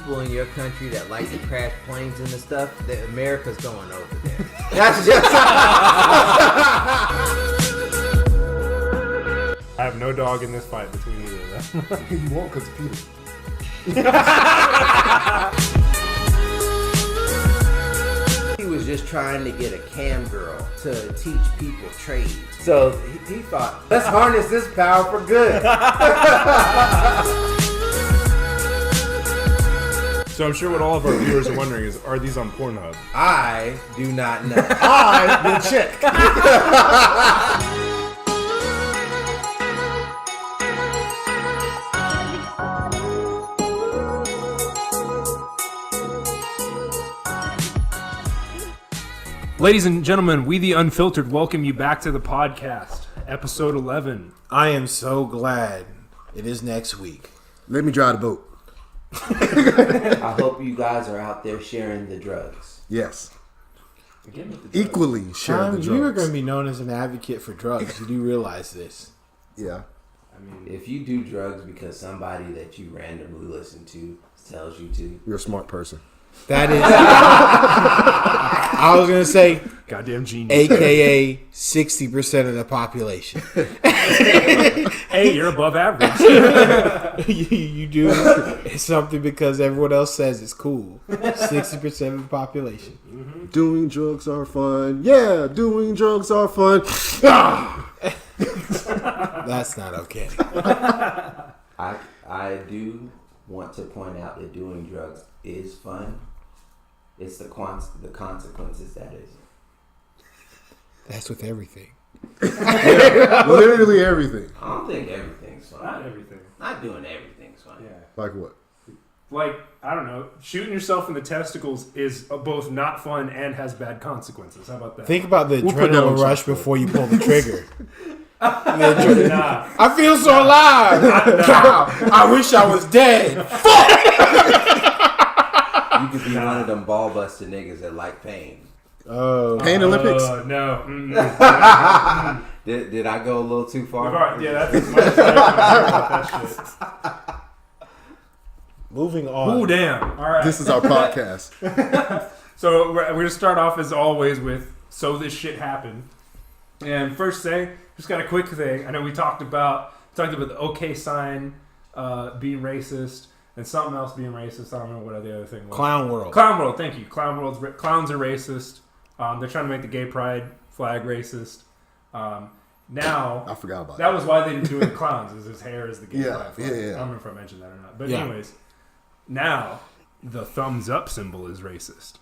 people in your country that like to crash planes and stuff, that America's going over there. That's just. I have no dog in this fight between either of them. You won't because Peter. He was just trying to get a cam girl to teach people trades. So he thought, let's harness this power for good. So I'm sure what all of our viewers are wondering is, are these on Pornhub? I do not know. I will check. Ladies and gentlemen, we the Unfiltered welcome you back to the podcast, episode 11. I am so glad it is next week. Let me drive the boat. I hope you guys are out there sharing the drugs. Yes. Equally sharing the drugs. You are going to be known as an advocate for drugs. You do realize this. Yeah. I mean, if you do drugs because somebody that you randomly listen to tells you to, You're a smart person. That is, I was going to say, goddamn genius. AKA 60% of the population. Hey, you're above average. you do something because everyone else says it's cool. 60% of the population. Mm-hmm. Doing drugs are fun. Yeah, doing drugs are fun. That's not okay. I do want to point out that doing drugs is fun. It's the consequences that is. That's with everything. Yeah, literally everything. I don't think everything's fun. Not everything. Not doing everything's fun. Yeah. Like what? Like, I don't know, shooting yourself in the testicles is both not fun and has bad consequences. How about that? Think about the We'll put that on adrenaline rush chocolate. before you pull the trigger. Nah. I feel so alive. God, I wish I was dead. You could be one of them ball busted niggas that like pain. Pain Olympics? No. Did I go a little too far? Yeah, that's my about that shit. Moving on. Ooh, damn. All right. This is our podcast. So we're going to start off as always with, so this shit happened. And first thing, just got a quick thing. I know we talked about the OK sign being racist and something else being racist. I don't know what the other thing was. Clown World. Clown World, thank you. Clowns are racist. They're trying to make the gay pride flag racist. Now, I forgot about that was why they didn't do it with clowns, is his hair is the gay Yeah, pride flag. yeah. I don't remember if I mentioned that or not. But Yeah. anyways, now the thumbs up symbol is racist.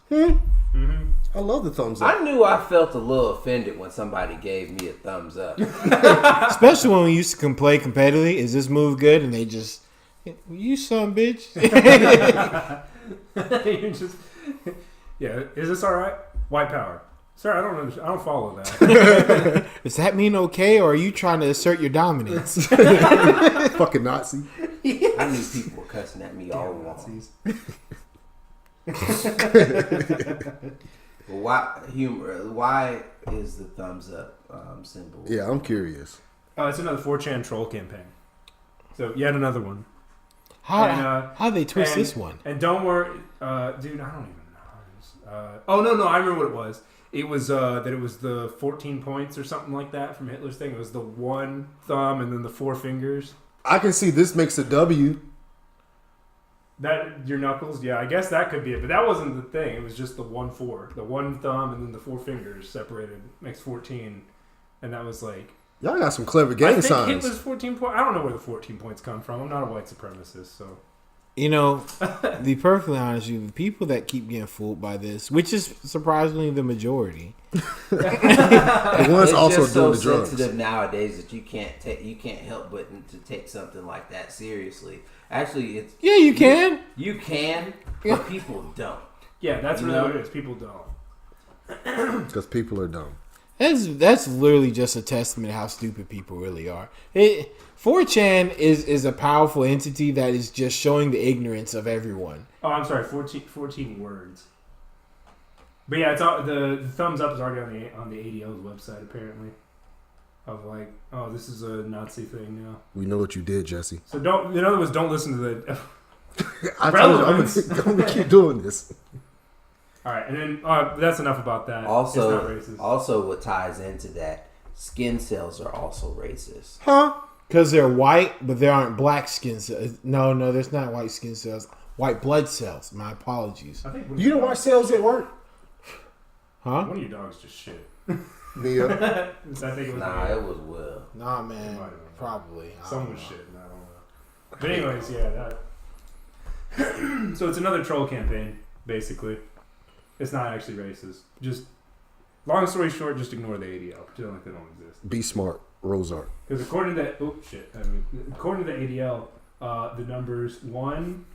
I love the thumbs up. I knew I felt a little offended when somebody gave me a thumbs up. Especially when we used to play competitively. Is this move good? And they just, you son bitch. You're just, yeah, is this all right? White power. Sir, I don't follow that. Does that mean okay, or are you trying to assert your dominance? Fucking Nazi. I knew people were cussing at me all along. Why is the thumbs up symbol? Yeah, I'm curious. It's another 4chan troll campaign. So yet another one. How they twist this one? And don't worry, dude, I don't even know. No, I remember what it was. It was that it was the 14 points or something like that from Hitler's thing. It was the one thumb and then the four fingers. I can see this makes a W. That your knuckles, yeah, I guess that could be it, but that wasn't the thing. It was just the 1-4, the one thumb and then the four fingers separated makes 14, and that was like. Y'all got some clever gang I think signs. Hitler's 14 points. I don't know where the 14 points come from. I'm not a white supremacist, so. You know, to be perfectly honest with you, the people that keep getting fooled by this, which is surprisingly the majority. The ones It's also just doing so the drugs. sensitive nowadays that you can't help but to take something like that seriously. Actually, it's Yeah, you can. You can, but people don't. Yeah, that's really what it is. People don't. Because people are dumb. That's literally just a testament to how stupid people really are. 4chan is a powerful entity that is just showing the ignorance of everyone. Oh, I'm sorry, 14 words. But yeah, it's all, the thumbs up is already on the ADL's website apparently. Of like, oh, this is a Nazi thing now. We know what you did, Jesse. So don't. In other words, don't listen to the. I told you, relevance. I'm gonna keep doing this. All right, and then that's enough about that. Also, it's not racist. also, what ties into that, skin cells are also racist. Huh? Because they're white, but there aren't black skin cells. No, there's not white skin cells. White blood cells. My apologies. I think You don't watch sales at work? Huh? one of you dogs just shit. Mia. I think it was Nah, me. it was Will. Nah, man. It might have been. Probably. I Someone don't was know. shitting. I don't know. But anyways, yeah. That. So it's another troll campaign, basically. It's not actually racist. Just long story short, just ignore the ADL. Pretend like they don't exist. Be smart, Rosart. Because according to according to the ADL, the numbers 1,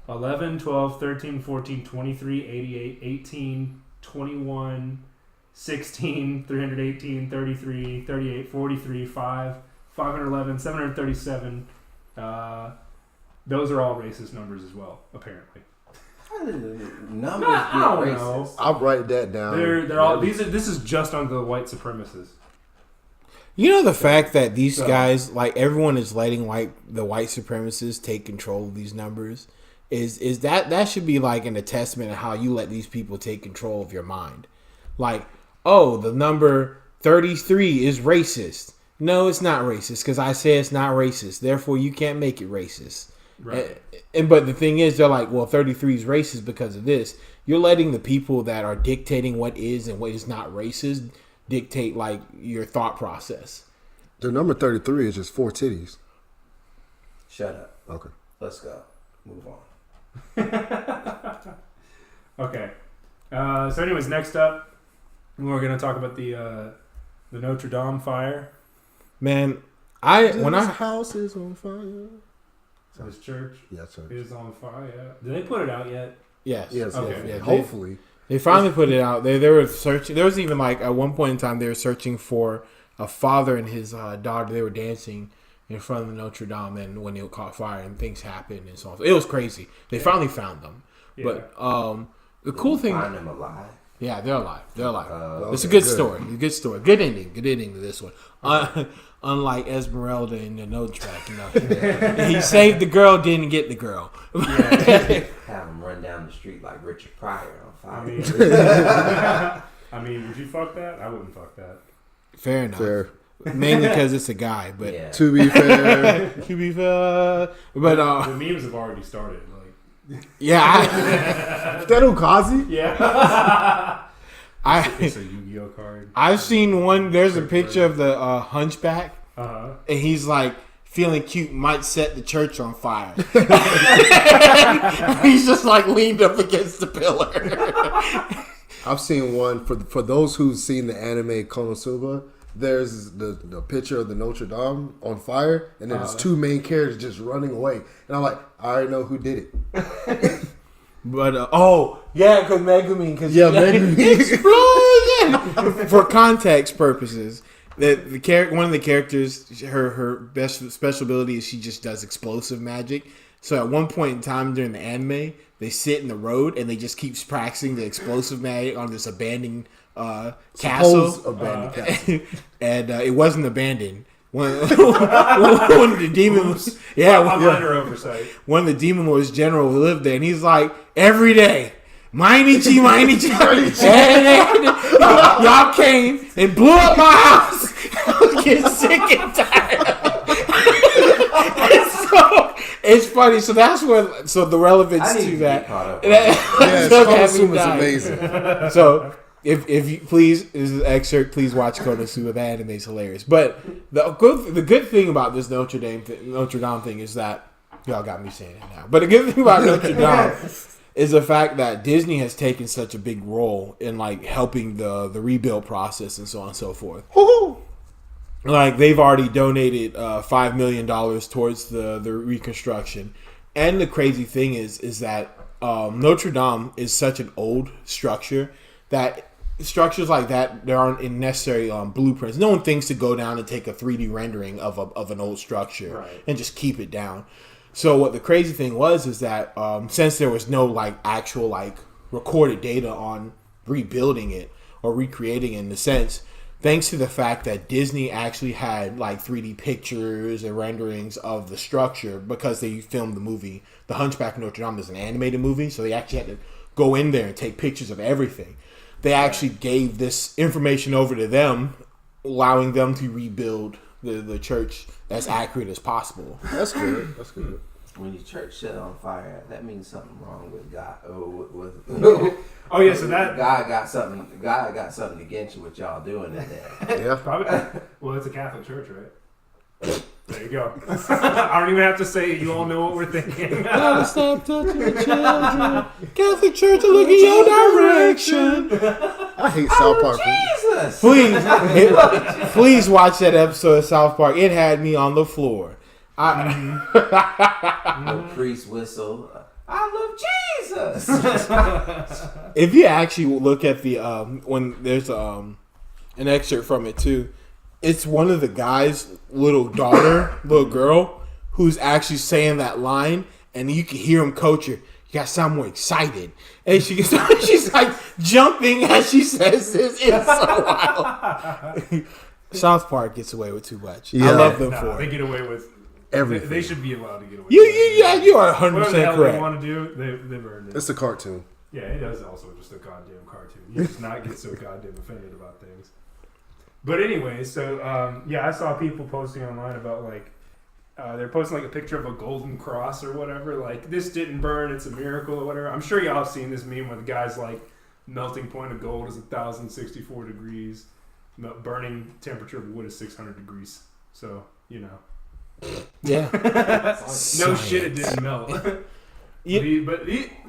11, 12, 13, 14, 23, 88, 18, 21, 16, 318, 33, 38, 43, 5, 511, 737. Those are all racist numbers as well, apparently. How did the numbers I get don't racist? know. I'll write that down. They're all this is just on the white supremacists. You know the fact that these So- guys, like everyone, is letting the white supremacists take control of these numbers. Is that should be like a testament of how you let these people take control of your mind. Like, oh, the number 33 is racist. No, it's not racist because I say it's not racist. Therefore, you can't make it racist. Right. But the thing is, they're like, well, 33 is racist because of this. You're letting the people that are dictating what is and what is not racist dictate like your thought process. The number 33 is just 4 titties. Shut up. Okay. Let's go. Move on. Okay. So, anyways, next up, we're gonna talk about the Notre Dame fire. Man, This house is on fire. So this church Yeah, that's right. is on fire. Did they put it out yet? yes, Yes, Okay. Yeah, hopefully. they finally put it out. They were searching. There was even like at one point in time they were searching for a father and his daughter. They were dancing in front of the Notre Dame, and when it caught fire and things happened and so on. It was crazy. They finally found them. Yeah. But the cool thing, Find them alive. yeah, they're alive. They're alive. It's a okay, good story. A good story. Good ending. Good ending to this one. Unlike Esmeralda in the No track, you know, he saved the girl, didn't get the girl. Have them run down the street like Richard Pryor on I fire. mean, I mean, would you fuck that? I wouldn't fuck that. Fair enough. Fair. Mainly because it's a guy, but Yeah. To be fair, to be fair, but The memes have already started. Like, yeah, that Okazi? yeah, I it's a Yu-Gi-Oh card. I've seen one. There's a picture of the Hunchback, Uh-huh. and he's like feeling cute, might set the church on fire. He's just like leaned up against the pillar. I've seen one for those who've seen the anime Konosuba. There's the picture of the Notre Dame on fire, and then there's 2 main characters just running away. And I'm like, I already know who did it. But oh yeah, because Megumi, because Yeah, Megumi. explosion. For context purposes, one of the characters, her best special ability is she just does explosive magic. So at one point in time during the anime, they sit in the road and they just keeps practicing the explosive magic on this abandoned castle. Supposed abandoned castle. And it wasn't abandoned. One of the demons, Minor oversight. one of the demon lords general who lived there, and he's like, every day, Mainichi, and y'all came and blew up my house. I was getting sick and tired. And so it's funny. So that's what. So the relevance I need to to that. get caught up. Yes, Does have me Konosuba's dying. amazing. So if you please, this is an excerpt. Please watch Konosuba. The anime is hilarious. But the good thing about this Notre Dame thing is that y'all got me saying it now. But the good thing about Notre Dame is the fact that Disney has taken such a big role in like helping the rebuild process and so on and so forth. Like they've already donated $5 million towards the reconstruction. And the crazy thing is that Notre Dame is such an old structure that structures like that, there aren't necessary blueprints. No one thinks to go down and take a 3D rendering of an old structure and just keep it down. So what the crazy thing is that since there was no like actual like recorded data on rebuilding it or recreating it in the sense, thanks to the fact that Disney actually had like 3D pictures and renderings of the structure because they filmed the movie The Hunchback of Notre Dame is an animated movie, so they actually had to go in there and take pictures of everything. They actually gave this information over to them, allowing them to rebuild the church as accurate as possible. That's good. That's good. When your church set on fire, that means something wrong with God. Oh yeah, so that God got something. God got something against you. What y'all doing in there? Yeah. probably. Well, it's a Catholic church, right? There you go. I don't even have to say it. You all know what we're thinking. Gotta stop touching the children. Catholic Church will look in your direction. I hate South Park. Jesus! Please watch that episode of South Park. It had me on the floor. The priest whistle. I love Jesus. If you actually look at the when there's an excerpt from it too, it's one of the guy's little girl, who's actually saying that line, and you can hear him coach her. You gotta sound more excited, and she's like jumping as she says this. It's so wild. South Park gets away with too much. Yeah. I love them for They it. get away with Everything. They should be allowed to get away. You are 100% Whatever the hell correct. they want to do, they've earned it. It's a cartoon. Yeah, it is also just a goddamn cartoon. You just not get so goddamn offended about things. But anyway, so I saw people posting online about like they're posting like a picture of a golden cross or whatever. Like, this didn't burn, it's a miracle or whatever. I'm sure y'all have seen this meme where the guy's like, melting point of gold is 1,064 degrees. Burning temperature of wood is 600 degrees. So, you know. Yeah. No shit, it didn't melt. Yeah.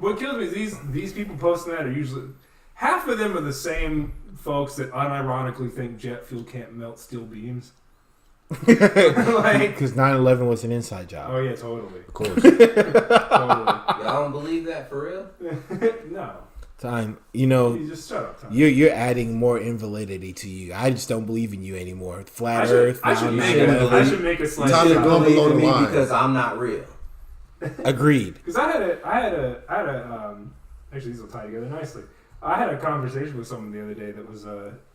What kills me is these people posting that are usually, half of them are the same folks that unironically think jet fuel can't melt steel beams. Like, Because 9/11 was an inside job. oh yeah, totally. Of course. Totally. Y'all don't believe that for real? No. Time, you just shut up, Time. you're adding more invalidity to you. I just don't believe in you anymore. Flat I should, Earth. I should, I'm make, not- a, I should make a slight Time to You go don't below believe the me line. because I'm not real. Agreed. Because I had a actually these will tie together nicely. I had a conversation with someone the other day that was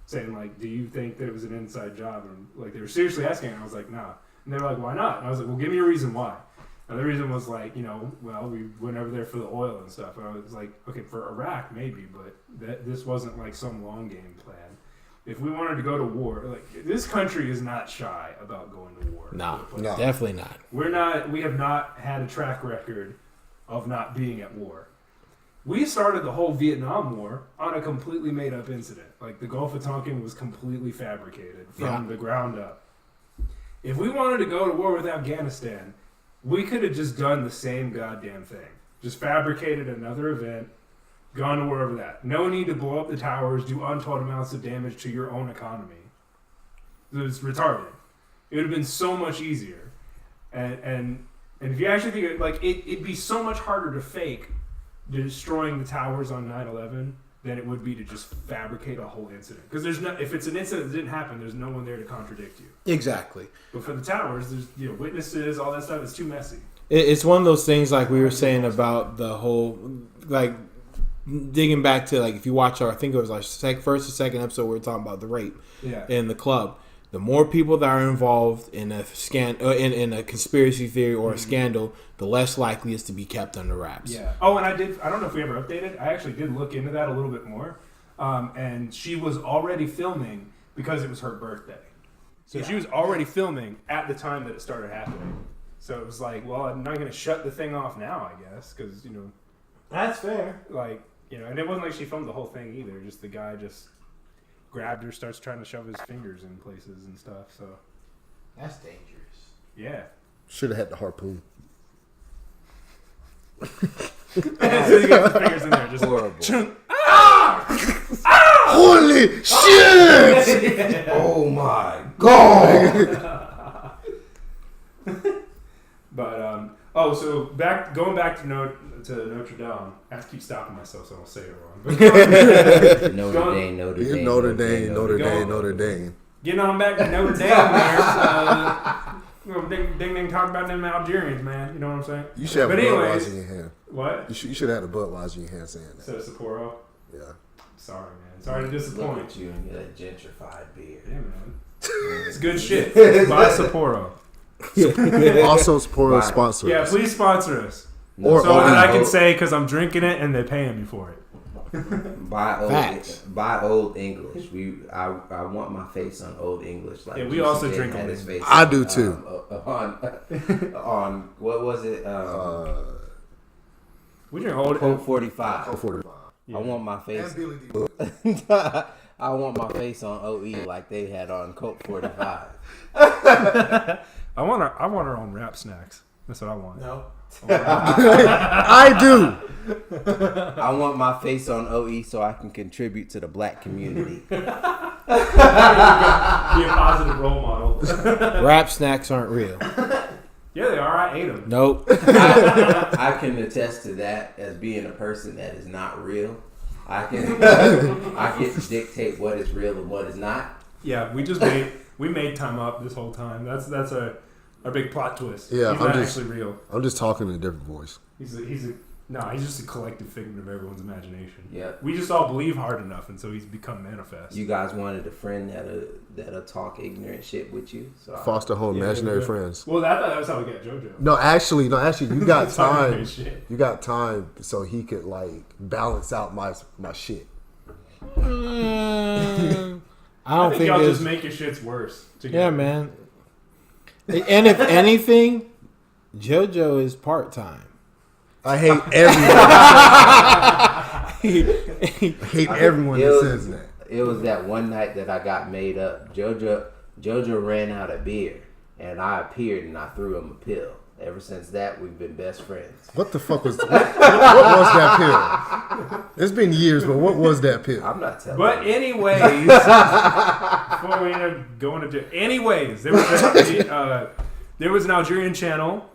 saying like, do you think that it was an inside job? And like, they were seriously asking, and I was like, nah. And they were like, why not? And I was like, well, give me a reason why. And the reason was like, well, we went over there for the oil and stuff. And I was like, okay, for Iraq maybe, but this wasn't like some long game plan. If we wanted to go to war, like, this country is not shy about going to war. No, No. definitely not. We have not had a track record of not being at war. We started the whole Vietnam War on a completely made up incident. Like, the Gulf of Tonkin was completely fabricated from the ground up. If we wanted to go to war with Afghanistan, we could have just done the same goddamn thing. Just fabricated another event, gone to war over that. No need to blow up the towers, do untold amounts of damage to your own economy. It was retarded. It would have been so much easier. And if you actually think like it'd be so much harder to fake destroying the towers on 9/11 than it would be to just fabricate a whole incident. Because if it's an incident that didn't happen, there's no one there to contradict you. Exactly. But for the towers, there's witnesses, all that stuff. It's too messy. It's one of those things like we were saying about the whole, like, digging back to, like, if you watch I think it was like first or second episode, we were talking about the rape in the club. The more people that are involved in a in a conspiracy theory or a scandal, the less likely it's to be kept under wraps. Yeah. Oh, and I don't know if we ever updated. I actually did look into that a little bit more. And she was already filming because it was her birthday. So she was already filming at the time that it started happening. So it was like, well, I'm not going to shut the thing off now, I guess, because, That's fair. like, and it wasn't like she filmed the whole thing either. Just the guy just grabbed her, starts trying to shove his fingers in places and stuff. So That's dangerous. yeah. Should have had the harpoon. So you got the fingers in there, just Horrible. Holy shit! Oh my god! But so going back to Notre Dame. I have to keep stopping myself so I don't say it wrong. Notre Dame. Getting on back to Notre Dame there. Ding, talk about them Algerians, man. You know what I'm saying? You should have But a anyways, Budweiser in your hand. What? You should have had a Budweiser in your hand saying that. So Sapporo. Yeah. Sorry, man. Sorry to Look disappoint. at you and that gentrified beer. Yeah, man. It's good shit. Buy Sapporo. Also, Sapporo sponsor. Yeah, us. please sponsor us. Or So that I can say because I'm drinking it and they're paying me for it. Buy old English. I want my face on old English. Like Yeah, we also GCJ drink had Old his English. face I on, do too. On what was it? We drink old. Colt 45. 45. Yeah. I want my face. I want my face on OE like they had on Colt 45. I want her on Rap Snacks. That's what I want. No. I do. I want my face on OE so I can contribute to the black community. Be a positive role model. Rap snacks aren't real. Yeah, they are. I ate them. Nope. I can attest to that as being a person that is not real. I get to dictate what is real and what is not. Yeah, we made Tyme up this whole time. That's a big plot twist. Yeah, he's not actually real. I'm just talking in a different voice. He's just a collective figment of everyone's imagination. Yeah. We just all believe hard enough, and so he's become manifest. You guys wanted a friend that'll talk ignorant shit with you. So Foster home, imaginary friends. Well, I thought that was how we got Jojo. No, actually, you got Talking time. great shit. You got time so he could like balance out my shit. I don't think y'all there's. just make your shits worse. Yeah, man. And if anything, JoJo is part time. I hate everyone. I hate everyone that says that. It was that one night that I got made up. Jojo ran out of beer, and I appeared and I threw him a pill. Ever since that, we've been best friends. What the fuck was what was that pill? It's been years, but what was that pill? I'm not telling But you. anyways, before we end up going into anyways, there was an Algerian channel.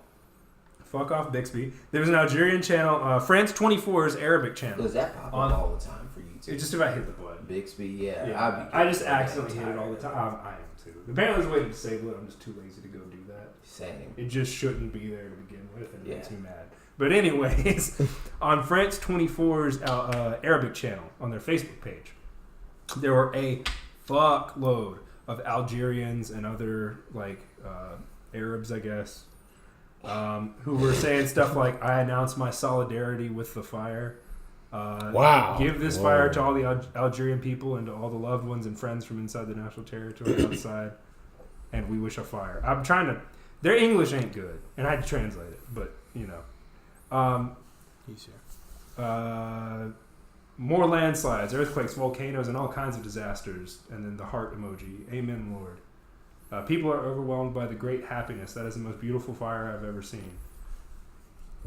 Fuck off, Bixby. There was an Algerian channel, France 24's Arabic channel. Does that pop up all the time for you too? It just about hit the button. Bixby, yeah. Yeah, I just accidentally hit it all the time. I am too. Apparently, there's a way to disable it. I'm just too lazy to go do that. Same. It just shouldn't be there to begin with, and it makes Yeah. me mad. But anyways, on France 24's Arabic channel on their Facebook page, there were a fuckload of Algerians and other Arabs, I guess, who were saying stuff like, "I announce my solidarity with the fire." Wow. Give this fire to all the Algerian people and to all the loved ones and friends from inside the national territory outside. And we wish a fire. I'm trying to. Their English ain't good, and I had to translate it, but you know. More landslides, earthquakes, volcanoes, and all kinds of disasters. And then the heart emoji. Amen, Lord. People are overwhelmed by the great happiness. That is the most beautiful fire I've ever seen.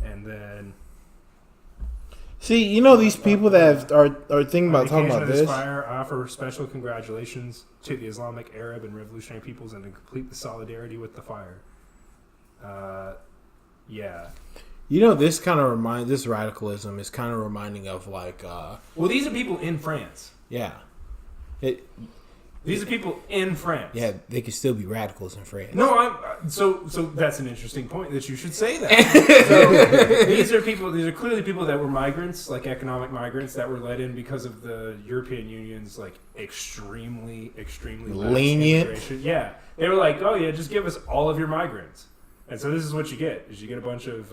And then. See, you know these people that are thinking about talking about this this. fire, I offer special congratulations to the Islamic, Arab, and revolutionary peoples, and to complete the solidarity with the fire. Yeah. You know, this radicalism is kind of reminding of Well, these are people in France. yeah, These are people in France. yeah, they could still be radicals in France. No, so that's an interesting point that you should say that. So these are clearly people that were migrants, like economic migrants that were let in because of the European Union's like extremely lenient. immigration. Yeah, they were like, oh yeah, just give us all of your migrants. And so this is what you get: is you get a bunch of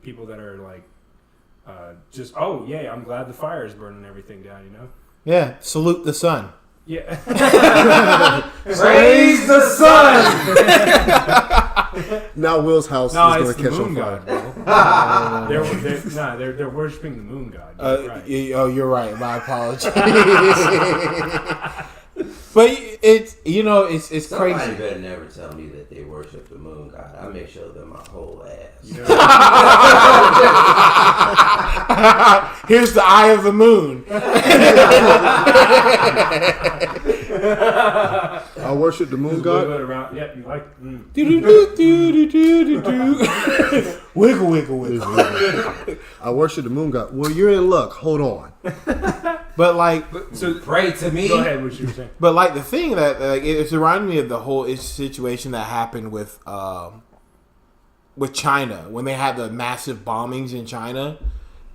people that are like, just yeah, I'm glad the fire is burning everything down. You know? Yeah, salute the sun. Yeah. Praise the sun! Now Will's house No, is it's going to the catch on moon fire. god, bro. They're worshiping the moon god. Right. You're right. My apologies. But it's Somebody crazy. better never tell me that they worship the moon god. I may show them my whole ass. Here's the eye of the moon. I worship the moon god. Yep, you like. Wiggle, wiggle, wiggle. I worship the moon god. Well, you're in luck. Hold on. But So Pray to me. go ahead. What you were saying? But like the thing that it's reminding me of the whole situation that happened with China when they had the massive bombings in China,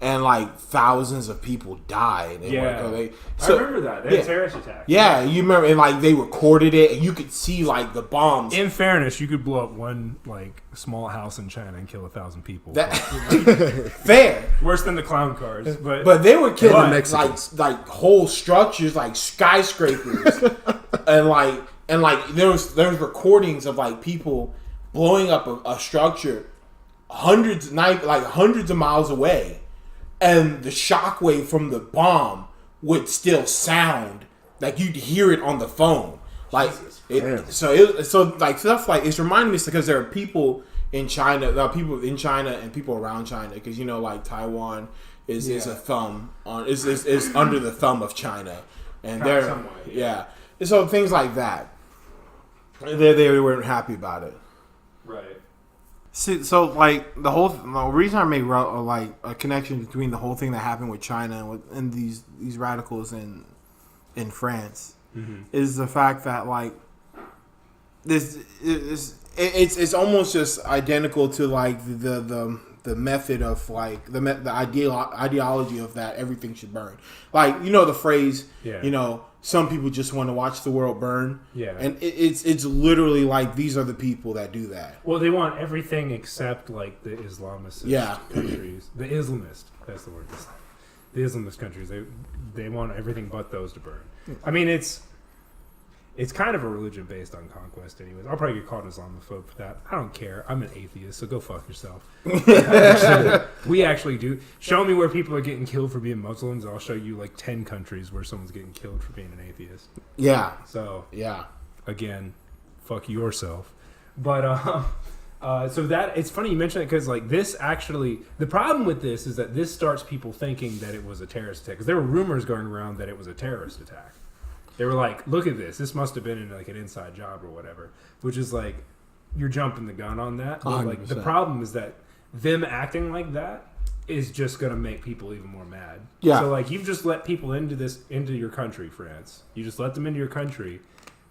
and like thousands of people died. And I remember that. They had terrorist attacks. Yeah, you remember, and like they recorded it, and you could see like the bombs. In fairness, you could blow up one like small house in China and kill 1,000 people. Fair. Worse than the clown cars, but they were killing like whole structures, like skyscrapers, and like there was recordings of like people blowing up a structure hundreds of miles away. And the shockwave from the bomb would still sound like you'd hear it on the phone, like so like stuff like it's reminding me because there are people in China, and people around China, because you know like Taiwan is a thumb on is under the thumb of China, and and so things like that. They weren't happy about it, right? See, so like the reason I made like a connection between the whole thing that happened with China and these radicals in France is the fact that like this it's almost just identical to like the method of like the ideology of that everything should burn, like you know the phrase you know. Some people just want to watch the world burn. Yeah. And it's literally like these are the people that do that. Well, they want everything except like the Islamist countries. The Islamist, that's the word. The Islamist countries. They want everything but those to burn. I mean, it's kind of a religion based on conquest anyways. I'll probably get called an Islamophobe for that. I don't care. I'm an atheist, so go fuck yourself. We actually do. Show me where people are getting killed for being Muslims. I'll show you like 10 countries where someone's getting killed for being an atheist. Yeah. So, yeah. Again, fuck yourself. But, so that, it's funny you mention it because like this actually, the problem with this is that this starts people thinking that it was a terrorist attack. Because there were rumors going around that it was a terrorist attack. They were like, look at this. This must have been in like an inside job or whatever. Which is like, you're jumping the gun on that. But like, the problem is that them acting like that is just going to make people even more mad. Yeah. So like, you've just let people into your country, France. You just let them into your country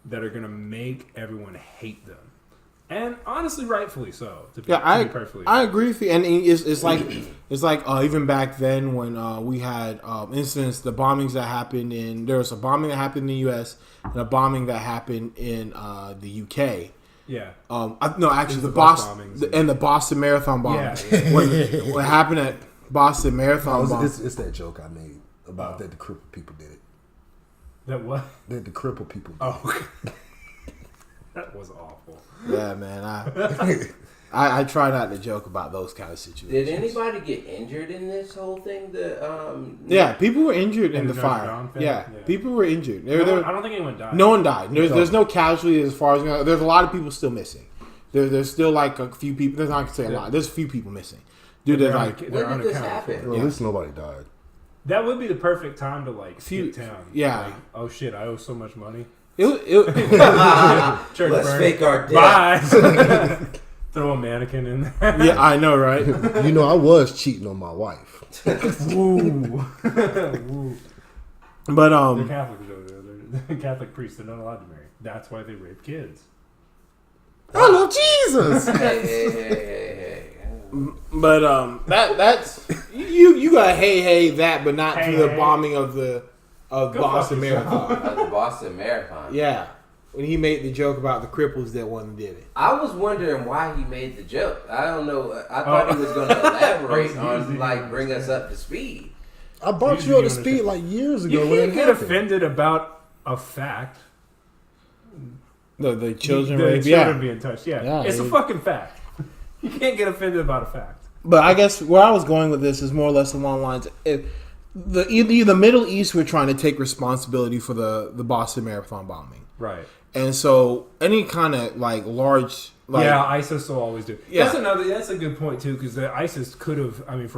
that are going to make everyone hate them. And honestly, rightfully so. I agree with you. And it's like even back then when we had incidents, the bombings that happened there was a bombing that happened in the U.S. and a bombing that happened in the U.K. Yeah. The Boston Marathon bomb. Yeah. What happened at Boston Marathon bomb? It's that joke I made about that the crippled people did it. That what? That the crippled people did it. That was awful. Yeah, man. I try not to joke about those kind of situations. Did anybody get injured in this whole thing? Yeah, people were injured in the fire. Yeah, people were injured. I don't think anyone died. No one died. There's no casualties as far as there's a lot of people still missing. There's still like a few people. There's not to say a lot. There's a few people missing. Dude, when did this happen? Well, at least nobody died. That would be the perfect time to like skip town. Yeah. Like, oh shit, I owe so much money. Let's fake our debt. Bye. Throw a mannequin in there. Yeah, I know, right? You know, I was cheating on my wife. Ooh. But they're Catholics over there. They're Catholic priests. They're not allowed to marry. That's why they rape kids. I love Jesus. Hey. But that's you got that, but not to the bombing of the Boston Marathon. Of the Boston Marathon. Yeah. When he made the joke about the cripples that one did it. I was wondering why he made the joke. I don't know. I thought he was going to elaborate on, like, bring us up to speed. I brought you up to speed like years ago. You can't get offended about a fact. The children being touched. Yeah, it's a fucking fact. You can't get offended about a fact. But I guess where I was going with this is more or less along the lines. The Middle East were trying to take responsibility for the Boston Marathon bombing. Right. And so any kind of like large, ISIS will always do. Yeah. That's a good point too, because the ISIS could have. I mean,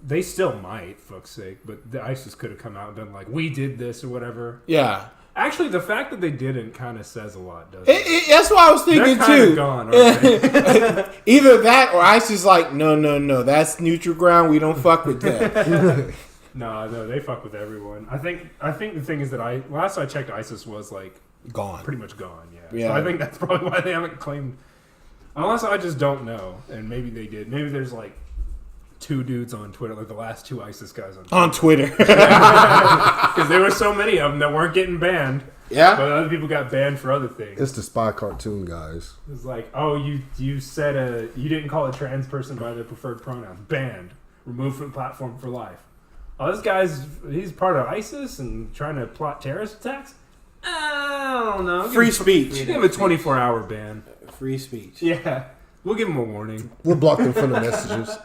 they still might, fuck's sake, but the ISIS could have come out and been like, "We did this" or whatever. Yeah. Actually, the fact that they didn't kind of says a lot, doesn't it? That's what I was thinking They're too. Gone, aren't they? Either that or ISIS like, no, that's neutral ground. We don't fuck with that. No, they fuck with everyone. I think the thing is that last I checked, ISIS was like gone, pretty much gone. Yeah. So I think that's probably why they haven't claimed. Unless I just don't know, and maybe they did. Maybe there's like 2 dudes on Twitter, like the last 2 ISIS guys On Twitter. Because there were so many of them that weren't getting banned. Yeah. But other people got banned for other things. It's the spy cartoon guys. It's like, oh, you said you didn't call a trans person by their preferred pronouns. Banned. Removed from the platform for life. Oh, this he's part of ISIS and trying to plot terrorist attacks? I don't know. Free speech. Give him a 24-hour ban. Free speech. Yeah. We'll give him a warning. We'll block them from the messages.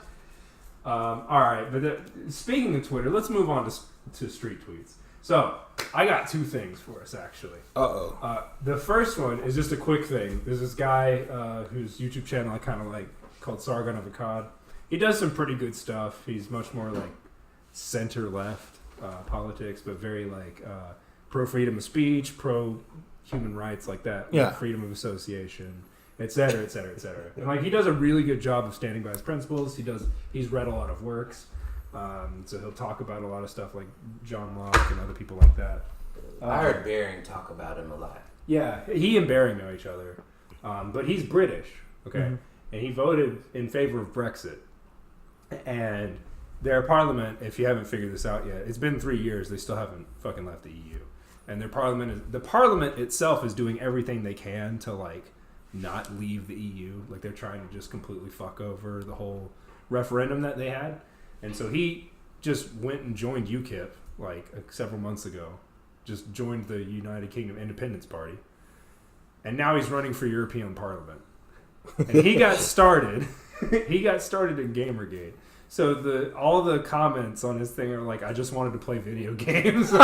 All right, but speaking of Twitter, let's move on to street tweets. So, I got 2 things for us, actually. The first one is just a quick thing. There's this guy whose YouTube channel I kind of like called Sargon of Akkad. He does some pretty good stuff. He's much more like center-left politics, but very like pro-freedom of speech, pro-human rights, like that. Yeah. Like freedom of association, et cetera, et cetera, et cetera. And like he does a really good job of standing by his principles. He's read a lot of works. So he'll talk about a lot of stuff like John Locke and other people like that. I heard Bering talk about him a lot. Yeah, he and Bering know each other. But he's British, okay? Mm-hmm. And he voted in favor of Brexit. And their parliament, if you haven't figured this out yet, it's been 3 years, they still haven't fucking left the EU. And the parliament itself is doing everything they can to like not leave the EU. Like they're trying to just completely fuck over the whole referendum that they had. And so he just went and joined UKIP like several months ago. Just joined the United Kingdom Independence Party. And now he's running for European Parliament. And he got started in Gamergate. So all the comments on his thing are like, I just wanted to play video games. I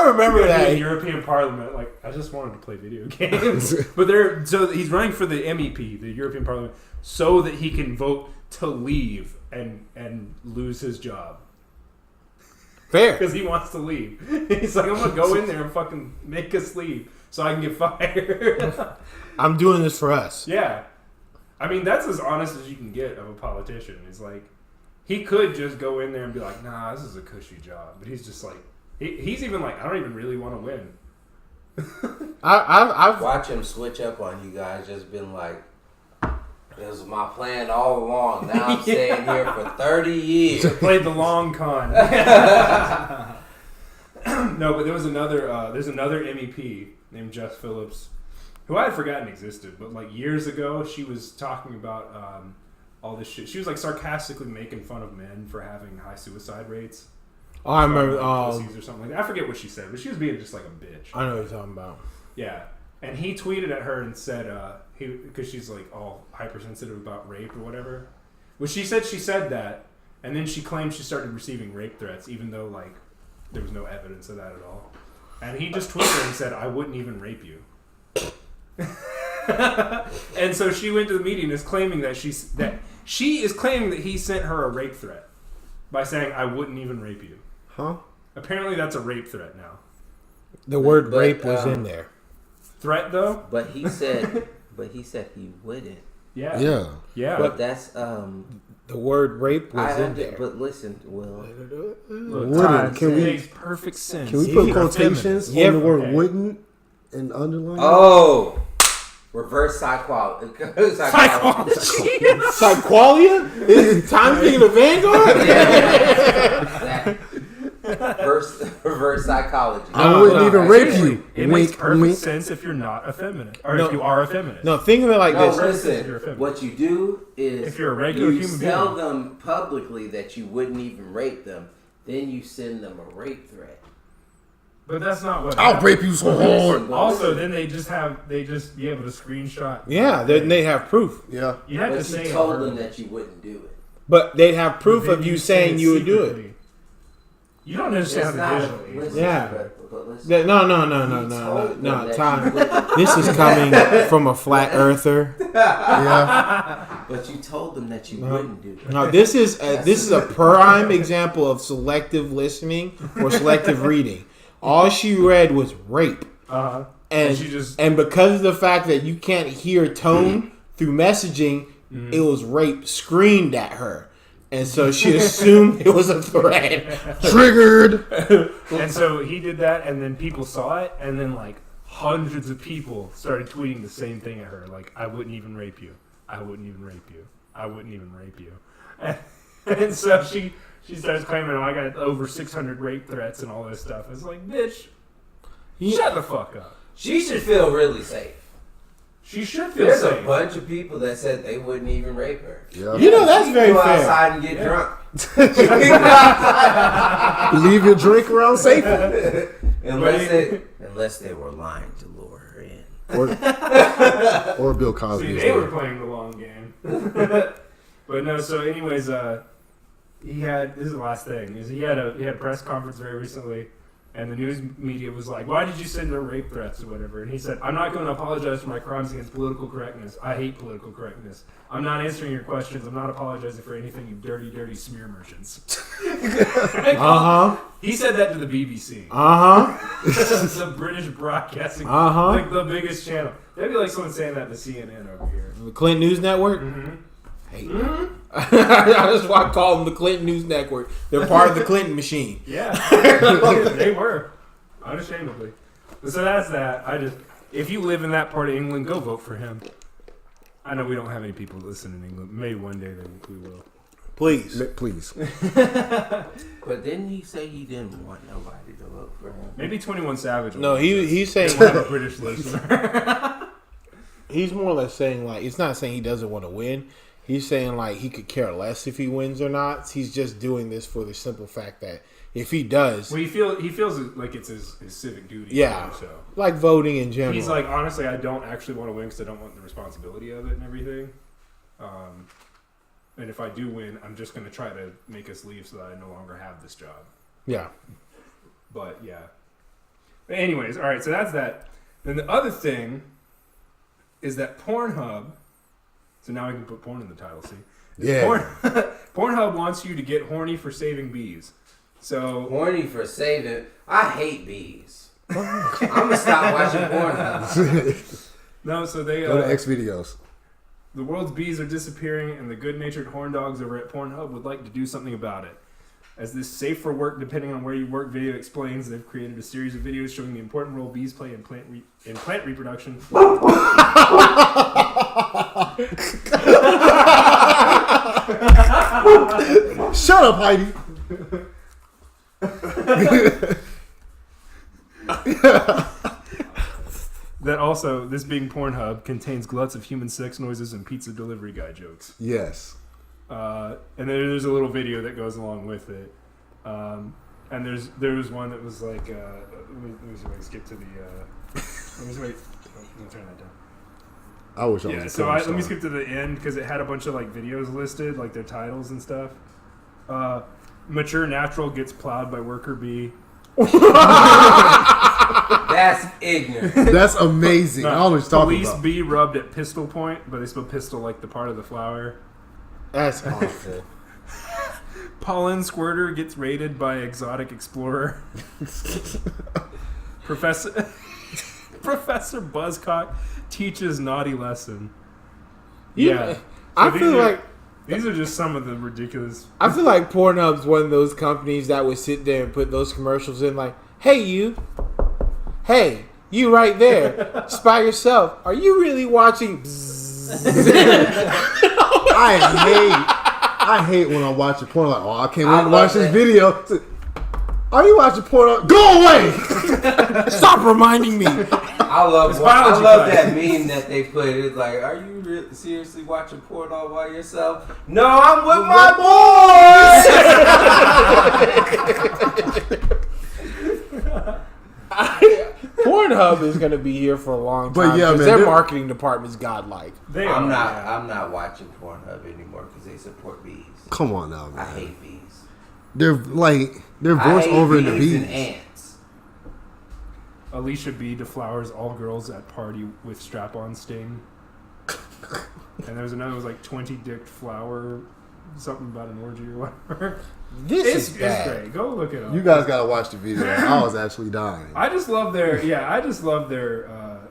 remember that. European Parliament, like, I just wanted to play video games. But so he's running for the MEP, the European Parliament, so that he can vote to leave and lose his job. Fair. Because he wants to leave. He's like, I'm going to go in there and fucking make us leave so I can get fired. I'm doing this for us. Yeah. I mean, that's as honest as you can get of a politician. It's like, he could just go in there and be like, nah, this is a cushy job. But he's just like, he's even like, I don't even really want to win. I've watched him switch up on you guys, just been like, it was my plan all along. Now I'm staying here for 30 years. Played the long con. No, but there's another MEP named Jess Phillips, who I had forgotten existed, but like years ago, she was talking about all this shit. She was like sarcastically making fun of men for having high suicide rates. Oh, I remember. Pussies or something like that. I forget what she said, but she was being just like a bitch. I know what you're talking about. Yeah. And he tweeted at her and said, because she's like all hypersensitive about rape or whatever. Well, she said that, and then she claimed she started receiving rape threats, even though like there was no evidence of that at all. And he just tweeted her and said, I wouldn't even rape you. And so she went to the media and is claiming that she is claiming that he sent her a rape threat by saying, I wouldn't even rape you. Huh? Apparently that's a rape threat now. The word rape was in there. Threat though? But he said he wouldn't. Yeah. Yeah. Yeah. But that's the word rape was in there. But listen, Will. Wouldn't. Can we? Makes perfect sense. Can we put quotations on the word wouldn't and underline? Oh. Reverse psychology. Psychology? Is Tyme thinking of Vanguard? Yeah. Reverse psychology. I wouldn't even rape you. It makes perfect sense if you're not effeminate. Or if you are effeminate. No, think of it like this. Listen, what you do is if you're a regular human being, tell them publicly that you wouldn't even rape them, then you send them a rape threat. But that's not what I'll rape you so hard. Also, then they just be able to screenshot. Yeah, then they have proof. Yeah. You have to say told them that you wouldn't do it. But they'd have proof of you saying you would do it. You don't understand how to listen, yeah. But listen, No, Tyme. This is coming from a flat earther. Yeah. But you told them that you wouldn't do it. No, this is a prime example of selective listening or selective reading. All she read was rape. Uh-huh. And because of the fact that you can't hear tone through messaging, it was rape screamed at her. And so she assumed it was a threat. Triggered. And so he did that, and then people saw it, and then like hundreds of people started tweeting the same thing at her. Like, I wouldn't even rape you. I wouldn't even rape you. I wouldn't even rape you. And so she starts claiming, oh, I got over 600 rape threats and all this stuff. It's like, bitch, shut the fuck up. She should feel really safe. She should feel There's safe. a bunch of people that said they wouldn't even rape her. Yeah. You know, that's She very go fair. outside and get drunk. Leave your drink around safe. Unless they were lying to lure her in. Or Bill Cosby. See, they were playing the long game. But no, so anyways, he had, this is the last thing, is he had a press conference very recently, and the news media was like, why did you send her rape threats or whatever? And he said, I'm not going to apologize for my crimes against political correctness. I hate political correctness. I'm not answering your questions. I'm not apologizing for anything, you dirty, dirty smear merchants. He said that to the BBC. The British Broadcasting, like the biggest channel. That'd be like someone saying that to CNN over here. The Clinton News Network? Mm-hmm. Hey. That's why I call them the Clinton News Network. They're part of the Clinton machine. Yeah, they were, unashamedly. So that's that. If you live in that part of England, go vote for him. I know we don't have any people that listen in England. Maybe one day we will. Please. But didn't he say he didn't want nobody to vote for him? Maybe 21 Savage. No, he's saying They have a British listener. he's more or less saying, like, it's not saying he doesn't want to win. He's saying, like, he could care less if he wins or not. He's just doing this for the simple fact that if he does... Well, he feels like it's his civic duty. Yeah. So. Like voting in general. He's like, honestly, I don't actually want to win because I don't want the responsibility of it and everything. And if I do win, I'm just going to try to make us leave so that I no longer have this job. Yeah. But, yeah. But anyways, all right, so that's that. Then the other thing is that Pornhub... So now I can put porn in the title, see? Yeah. Pornhub wants you to get horny for saving bees. So Horny for saving. I hate bees. I'm gonna stop watching Pornhub. no, so they Go to X videos. the world's bees are disappearing, and the good-natured horn dogs over at Pornhub would like to do something about it. As this safe for work, depending on where you work video explains, they've created a series of videos showing the important role bees play in plant reproduction. Shut up, Heidi. That also, this being Pornhub, contains gluts of human sex noises and pizza delivery guy jokes. Yes. And then there's a little video that goes along with it. And there's one that was like, let me see if I can skip to the, let me turn that down. I wish I was Yeah, a so porn let me star. skip to the end because it had a bunch of like videos listed, like their titles and stuff. Mature natural gets plowed by worker bee. That's ignorant. That's amazing. I always talk Police about. bee rubbed at pistol point, but they spell pistol like the part of the flower. That's awful. Pollen squirter gets raided by exotic explorer. Professor Buzzcock teaches naughty lesson. Yeah, I So feel like these are just some of the ridiculous. I feel like Pornhub's one of those companies that would sit there and put those commercials in, like, "Hey you right there, just by yourself. Are you really watching?" I hate when I'm watching porn. Like, oh, I can't wait to watch this video. Are you watching porn? Go away! Stop reminding me. I love that meme that they put. It's like, are you seriously watching porn all by yourself? No, I'm with my boys. Pornhub is going to be here for a long time. But yeah, 'cause man, their they're- marketing department's godlike. I'm not watching Pornhub anymore because they support bees. Come on now, I man. hate bees. They're I voice hate over in the bees and bees. ants. Alicia B deflowers all girls at party with strap-on sting. And there's another was like 20-dicked flower, something about an orgy or whatever. This is It's bad. great. Go look it up. You guys gotta watch the video. I was actually dying. I just love their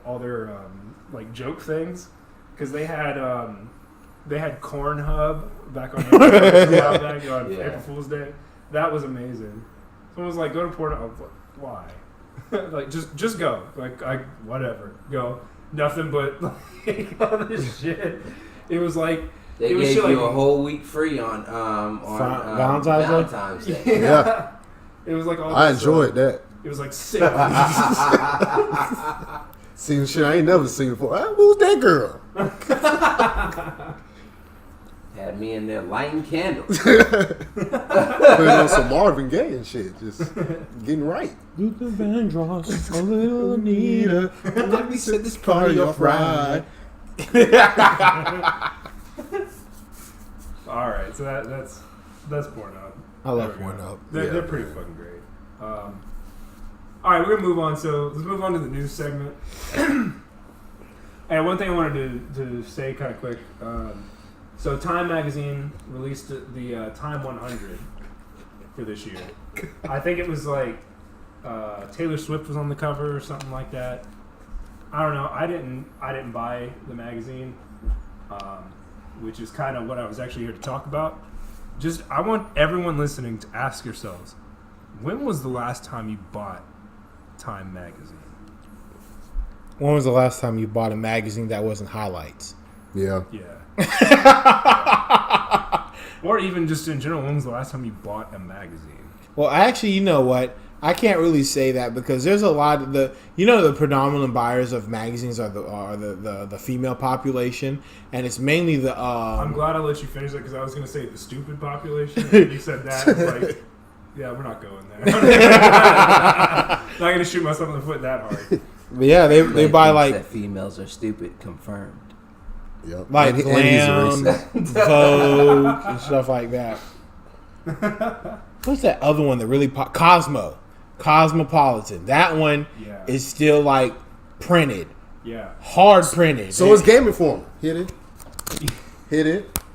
all their like joke things because they had Cornhub back on April Fool's Day. That was amazing. Someone was like, "Go to Pornhub." I was like, why? Like just go. Like whatever. Go. Nothing but like all this shit. It was like They it was gave shit you like, a whole week free on Valentine's Day? Day. Yeah. It was like all I this, enjoyed that. It was like sick. Seen shit I ain't never seen before. Who's that girl? Had me in there lighting candles. Putting on some Marvin Gaye and shit. Just getting right. Luther Vandross, a little Anita. Let me set this party off right. All right, so that's Pornhub. I love There we go. Pornhub. They're pretty fucking great. All right, we're gonna move on. So let's move on to the news segment. And one thing I wanted to say kind of quick. So Time magazine released the Time 100 for this year. I think it was like Taylor Swift was on the cover or something like that. I don't know. I didn't buy the magazine, which is kind of what I was actually here to talk about. Just I want everyone listening to ask yourselves, when was the last time you bought Time magazine? When was the last time you bought a magazine that wasn't highlights? Yeah. Yeah. Or even just in general, when was the last time you bought a magazine? Well, actually, you know what? I can't really say that because there's a lot of the predominant buyers of magazines are the female population, and it's mainly the. I'm glad I let you finish that because I was going to say the stupid population. And you said that. It's like, yeah, we're not going there. Not going to shoot myself in the foot that hard. But yeah, they buy like that females are stupid. Confirmed. Yep. like and Glam, Vogue, and stuff like that. What's that other one that really Cosmopolitan. That one Yeah. is still like printed, Yeah. hard printed. So it's Game Informer. Hit it.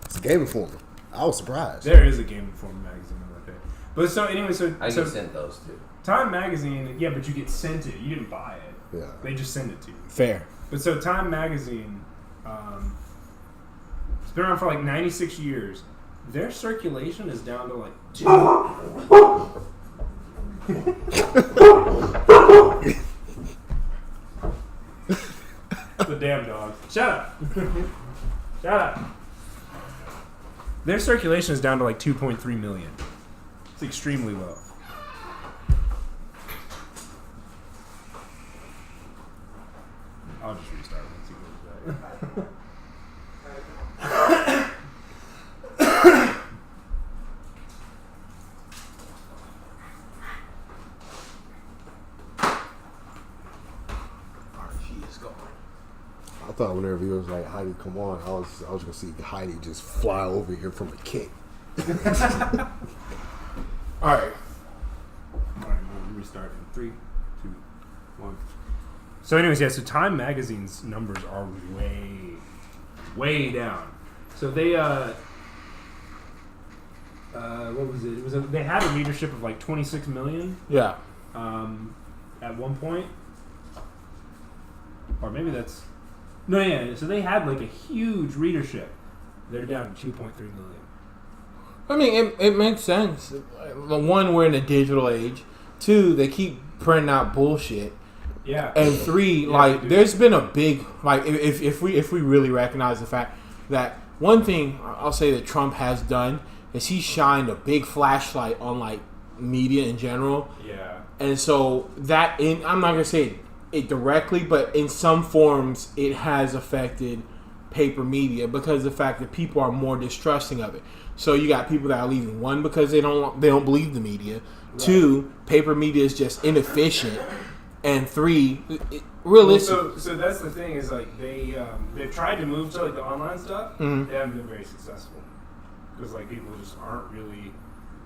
It's Game Informer. I was surprised. There is a Game Informer magazine out there. But so anyway, I get sent those too. Time magazine, yeah, but you get sent it. You didn't buy it. Yeah. They just send it to you. Fair. But so Time magazine, it's been around for like 96 years. Their circulation is down to like 2. The damn dog. Shut up. Shut up. Their circulation is down to like 2.3 million. It's extremely low. I'll just restart once he goes back. I thought whenever he was like, Heidi, come on, I was gonna see Heidi just fly over here from a kick. All right, we'll restart in 3, 2, 1. So anyways, yeah, so Time Magazine's numbers are way down. So they, what was it? They had a readership of like 26 million Yeah. at one point. Or maybe that's... No, yeah, so they had like a huge readership. They're down to 2.3 million. I mean, it makes sense. One, we're in a digital age. 2, they keep printing out bullshit. Yeah. And 3, like, there's been a big, like, if we really recognize the fact that one thing I'll say that Trump has done is he shined a big flashlight on like media in general. Yeah. And so that I'm not gonna say it directly, but in some forms it has affected paper media because of the fact that people are more distrusting of it. So you got people that are leaving, 1, because they don't believe the media. Right. 2, paper media is just inefficient. And 3, realistic. Well, so that's the thing is like they've tried to move to like the online stuff. Mm-hmm. They haven't been very successful because like people just aren't really.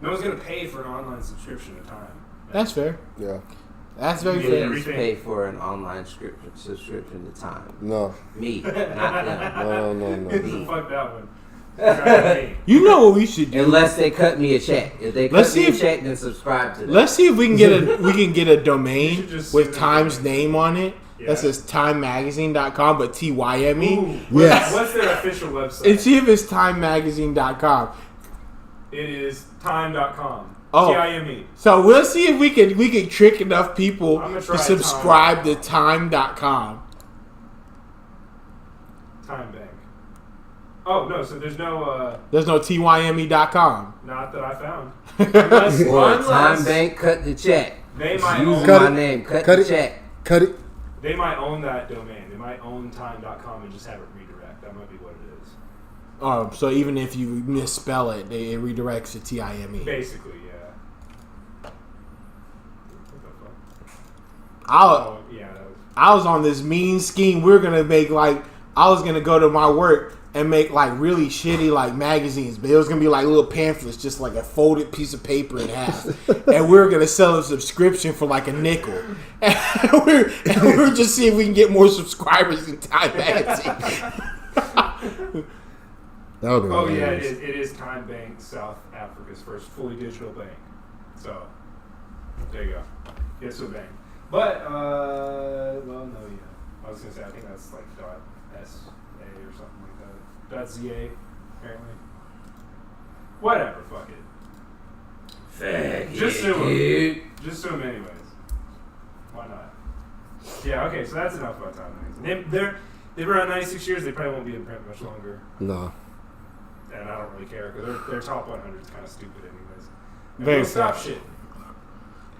No one's gonna pay for an online subscription at Time. That's fair. Yeah. That's very Yeah, fair. Please pay for an online subscription to Time. No. Me, not them. No. Fuck that one. Right. You know what we should do? Unless they cut me a check. If they cut me a check, then subscribe to them. Let's see if we can get a domain just with Time's name on it. Yeah. That says timemagazine.com, but TYME. Ooh, Yes. What's their official website? And see if it's timemagazine.com. It is time.com. Oh. TIME. So we'll see if we can trick enough people I'm gonna to try subscribe to time.com. Time Bank. Oh no, so there's no tyme.com. not that I found. Or Time Bank cut the check. They might Use own my name, cut the check. Cut it. They might own that domain. They might own time.com and just have it redirect. That might be what it is. So even if you misspell it, it redirects to TIME. Basically, yeah. I was on this mean scheme. We were gonna make I was gonna go to my work and make really shitty magazines, but it was gonna be little pamphlets, just a folded piece of paper in half, and we were gonna sell a subscription for a nickel, and we were just seeing if we can get more subscribers in Time Magazine. That would be it is Time Bank, South Africa's first fully digital bank. So there you go. It's a bank. But, I was going to say, I think that's .sa or something like that. .za, apparently. Whatever, fuck it. Just sue him. Just sue him anyways. Why not? Yeah, okay, so that's enough about Time Magazine. They've been around 96 years, they probably won't be in print much longer. No. And I don't really care, because their top 100 is kind of stupid anyways. Very stop shit.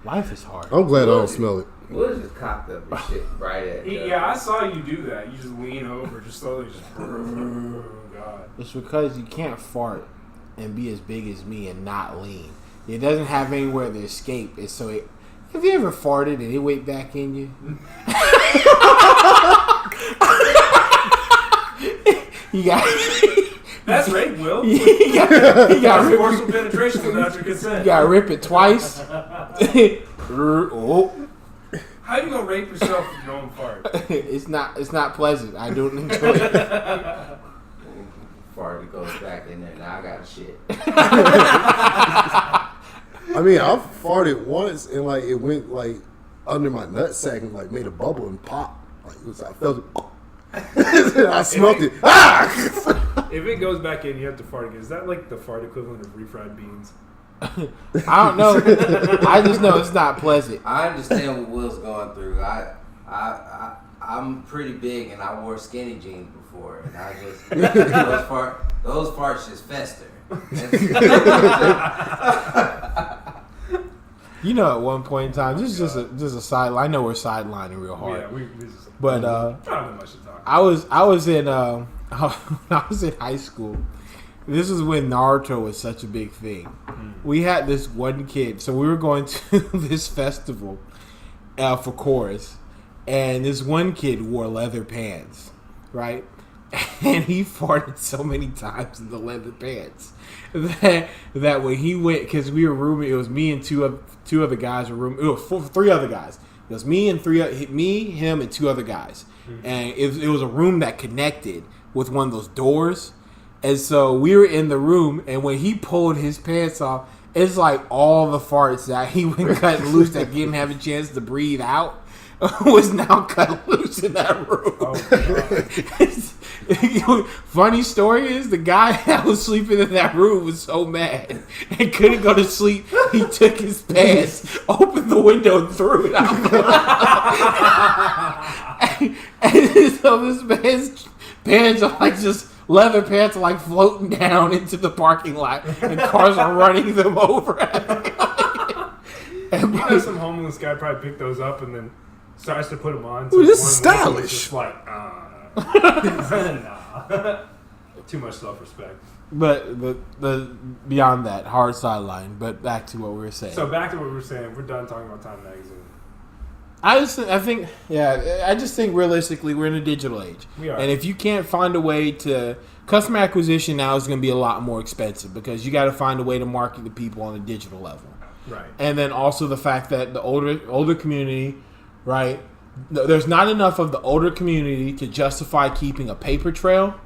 Life is hard. I'm glad I don't smell it. What is just cocked up and shit right at Yeah, I saw you do that. You just lean over, just slowly, oh, God. It's because you can't fart and be as big as me and not lean. It doesn't have anywhere to escape. Have you ever farted and it went back in you? You got. That's rape, Will. You got forceful penetration without your consent. You gotta rip it twice. Oh. How you gonna rape yourself with your own fart? It's not pleasant. I don't enjoy it. Fart goes back in there. Now I got shit. I mean, I farted once and it went under my nutsack and made a bubble and pop. I felt it. I smelled it. If it goes back in, you have to fart again. Is that the fart equivalent of refried beans? I don't know. I just know it's not pleasant. I understand what Will's going through. I'm pretty big and I wore skinny jeans before, and I just those farts just fester. At one point in time, this is just a side. I know we're sidelining real hard. Yeah, but I don't have much to talk about. I was in I was in high school. This is when Notre was such a big thing. We had this one kid, so we were going to this festival for chorus, and this one kid wore leather pants, right? And he farted so many times in the leather pants that when he went, because we were rooming, it was me and two other guys were rooming. It was three other guys. It was me, him, and two other guys, and it was a room that connected with one of those doors. And so we were in the room, and when he pulled his pants off, it's all the farts that he went cut loose that didn't have a chance to breathe out was now cut loose in that room. Oh, funny story is the guy that was sleeping in that room was so mad and couldn't go to sleep. He took his pants, opened the window, and threw it out. and so this man's pants are just leather pants are floating down into the parking lot, and cars are running them over. And some homeless guy probably picked those up and then starts to put them on. Ooh, this is stylish. Just nah. Too much self-respect. But the beyond that, hard sideline. But back to what we were saying. So back to what we were saying. We're done talking about Time Magazine. I just think realistically we're in a digital age. We are. And if you can't find a way to customer acquisition now is going to be a lot more expensive because you got to find a way to market to people on a digital level. Right. And then also the fact that the older community, right? There's not enough of the older community to justify keeping a paper trail.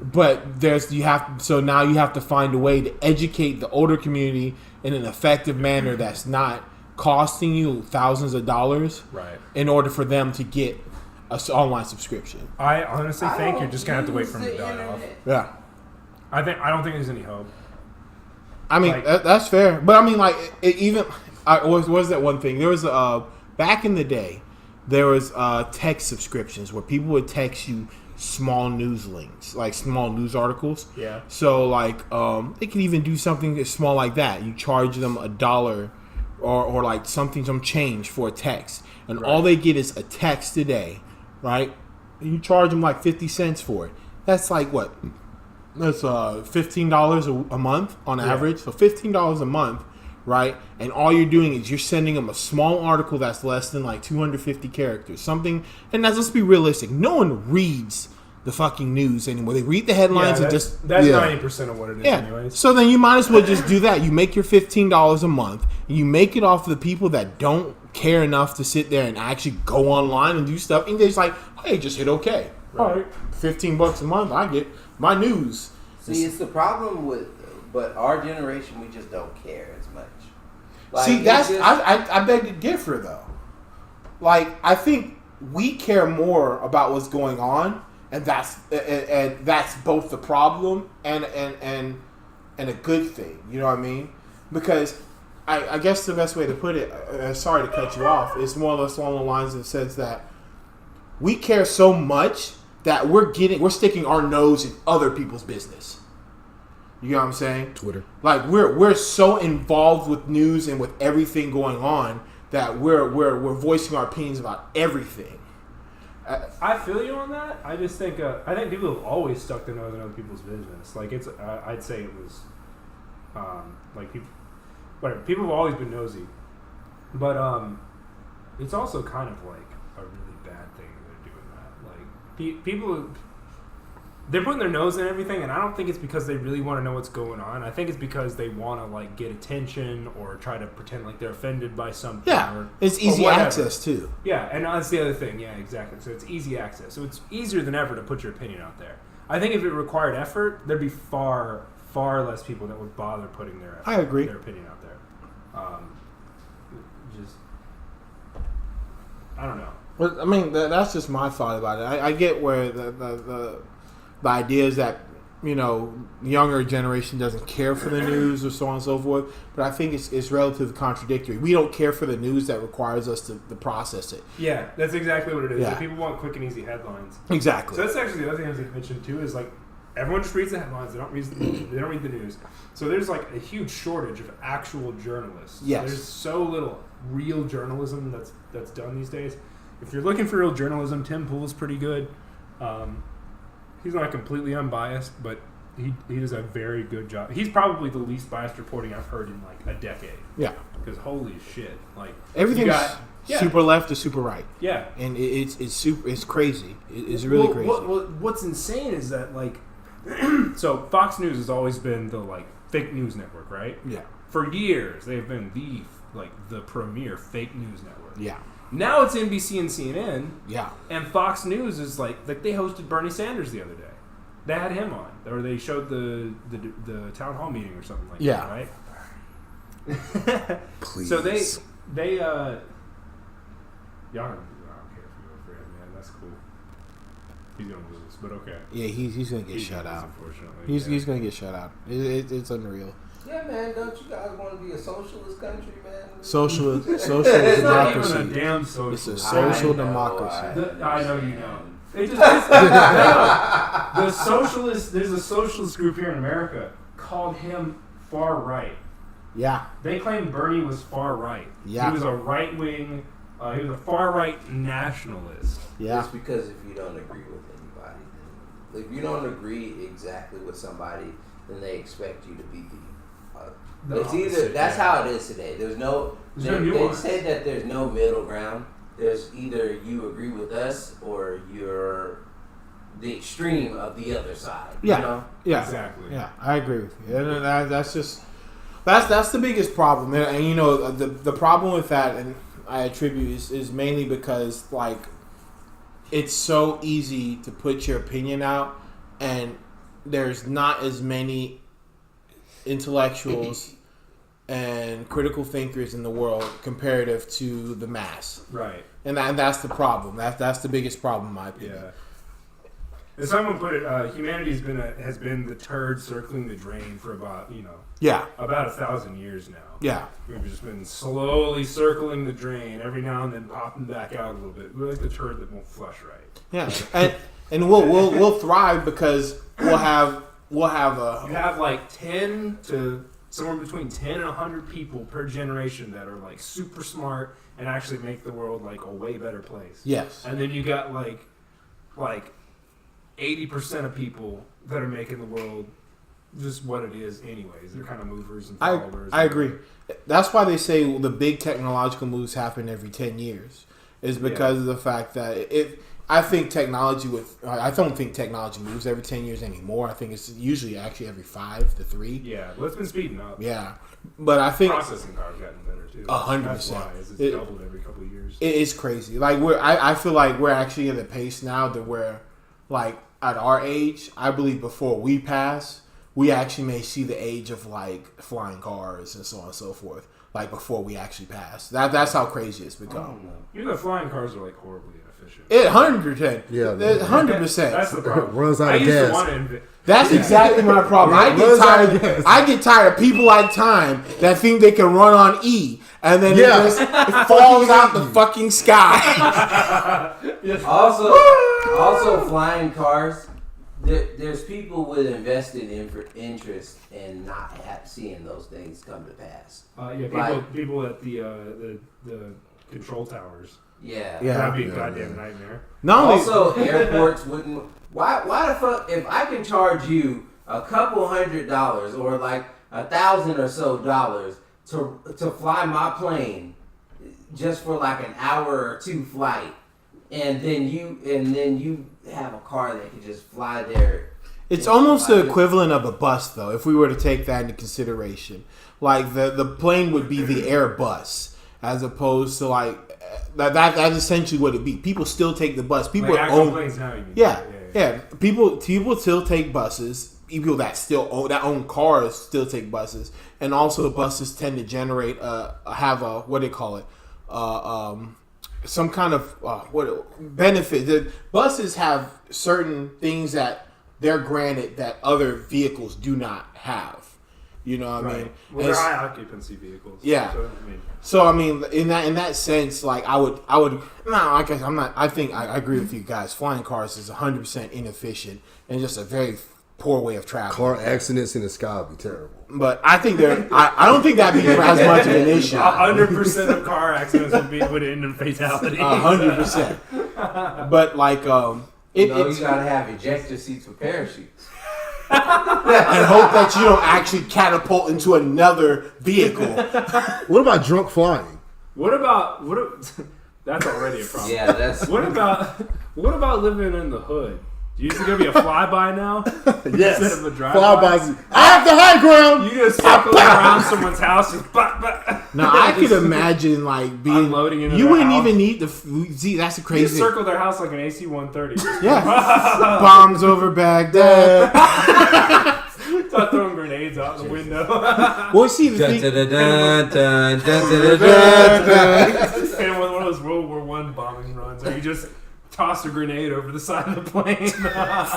But now you have to find a way to educate the older community in an effective manner that's not costing you thousands of dollars, right, in order for them to get an online subscription. I honestly think you're just gonna have to wait for them to die off. Yeah, I don't think there's any hope. I mean, that's fair, but I mean, was that one thing? There was back in the day, there was text subscriptions where people would text you small news links, like small news articles. Yeah. So like they can even do something as small like that. You charge them $1 or like some change for a text, and all they get is a text today, right? And you charge them like 50 cents for it. That's like what? That's $15 a month on average. So $15 a month, right? And all you're doing is you're sending them a small article that's less than like 250 characters, something. And let's be realistic. No one reads the fucking news anymore. They read the headlines and that's 90% of what it is, anyways. So then you might as well just do that. You make your $15 a month. And you make it off of the people that don't care enough to sit there and actually go online and do stuff. And they're just like, hey, just hit OK. All right, $15 a month. I get my news. See, it's the problem but our generation, we just don't care as much. Like, see, that's I beg to differ though. Like, I think we care more about what's going on, and that's both the problem and a good thing. You know what I mean? Because I guess the best way to put it, sorry to cut you off, is more or less along the lines that says that we care so much that we're sticking our nose in other people's business. You know what I'm saying? Twitter. Like we're so involved with news and with everything going on that we're voicing our opinions about everything. I feel you on that. I just think I think people have always stuck their nose in other people's business. Like it's I'd say it was like people have always been nosy, but it's also kind of like a really bad thing they're doing that. Like people. They're putting their nose in everything, and I don't think it's because they really want to know what's going on. I think it's because they want to like get attention or try to pretend like they're offended by something. Yeah, it's easy access too. Yeah, and that's the other thing. Yeah, exactly. So it's easy access. So it's easier than ever to put your opinion out there. I think if it required effort, there'd be far less people that would bother putting their I agree. Their opinion out there. I don't know. But I mean, that's just my thought about it. I get where the idea is that, you know, the younger generation doesn't care for the news or so on and so forth, but I think it's relatively contradictory. We don't care for the news that requires us to process it. Yeah, that's exactly what it is. Yeah. Like, people want quick and easy headlines. Exactly. So that's actually the other thing I was going to mention too is like everyone just reads the headlines. They don't read the news. So there's like a huge shortage of actual journalists. Yes. There's so little real journalism that's done these days. If you're looking for real journalism, Tim Pool's pretty good. He's not completely unbiased, but he does a very good job. He's probably the least biased reporting I've heard in like a decade. Yeah. Because holy shit, like everything's super left to super right. Yeah. And it's crazy. It's really crazy. What's insane is that like, so Fox News has always been the like fake news network, right? Yeah. For years they've been the premier fake news network. Yeah. Now it's NBC and CNN. Yeah. And Fox News is like they hosted Bernie Sanders the other day. They had him on, or they showed the town hall meeting or something like that, right? Please. So they y'all I don't care if you vote for him, man. That's cool. He's gonna lose, but okay. Yeah, he's gonna get shut out. Unfortunately, He's gonna get shut out. It's unreal. Yeah, man, don't you guys want to be a socialist country, man? Social It's democracy. not even a damn social. It's a social I know, democracy. I know you know. The socialist. There's a socialist group here in America called him far right. Yeah. They claim Bernie was far right. Yeah. He was a right wing. He was a far right nationalist. Yeah. It's because if you don't agree with anybody, then if you don't agree exactly with somebody, then they expect you to be it's either that's how it is today. There's no. They say that there's no middle ground. There's either you agree with us or you're the extreme of the other side. Yeah. You know? Yeah. Exactly. Yeah, I agree with you. And that's the biggest problem. And you know, the problem with that, and I attribute is mainly because like it's so easy to put your opinion out, and there's not as many intellectuals and critical thinkers in the world comparative to the mass. Right. And that's the problem. That's the biggest problem in my opinion. Yeah. As someone put it, humanity's has been the turd circling the drain for about about 1,000 years now. Yeah, we've just been slowly circling the drain, every now and then popping back out a little bit. We're like the turd that won't flush right. Yeah, and we'll thrive because we'll have you have like 10 to somewhere between 10 and 100 people per generation that are like super smart and actually make the world like a way better place. Yes, and then you got like 80% of people that are making the world just what it is anyways. They're kind of movers and followers. I agree. That's why they say the big technological moves happen every 10 years. Is because of the fact that I don't think technology moves every 10 years anymore. I think it's usually actually every 5 to 3. Yeah, well, it's been speeding up. Yeah. But I think processing power's gotten better too. 100%. That's why it's doubled every couple of years. It is crazy. Like I feel like we're actually in the pace now that we're like at our age. I believe before we pass, we actually may see the age of like flying cars and so on and so forth. Like before we actually pass. That's how crazy it's become. Even the flying cars are like horribly inefficient. 100%. Yeah, 100%. That's the problem. Runs out of gas. That's exactly my problem. I get tired of people like Tyme that think they can run on E, and then it falls out the fucking sky. Also, flying cars. There's people with invested interest in not seeing those things come to pass. People at the control towers. Yeah, that'd be a goddamn nightmare. Also, airports wouldn't. Why the fuck? If I can charge you a couple $100 or like $1,000 or so to fly my plane just for like an hour or 2 flight, and then you have a car that can just fly there. It's almost the equivalent of a bus, though, if we were to take that into consideration. Like the plane would be the Airbus, as opposed to like that's essentially what it'd be. People still take the bus. People like own planes now. You mean? Yeah. People still take buses. People that own cars still take buses, and also buses tend to generate what do they call it? Some kind of benefit. The buses have certain things that they're granted that other vehicles do not have. You know what I mean? Well, they're high occupancy vehicles. Yeah. So I mean, in that sense, like I think I agree with you guys. Flying cars is 100% inefficient and just a very poor way of traveling. Car accidents in the sky would be terrible. But I think I don't think that'd be as much of an issue. 100% of car accidents would end in fatality. 100%. But like, you gotta have ejector seats with parachutes. And hope that you don't actually catapult into another vehicle. What about drunk flying? What about that's already a problem. Yeah, that's. What about living in the hood? Do you think it'll be a flyby now? Yes. Instead of a drive-by? Flyby. I have the high ground. You just circle around someone's house and No, I could imagine like being unloading into you wouldn't house. even need the see. That's the You crazy. circle their house like an AC-130. Yeah, bombs over Baghdad. Start throwing grenades out the window. Well, see the thing. And one of those World War I bombing runs, or you just toss a grenade over the side of the plane.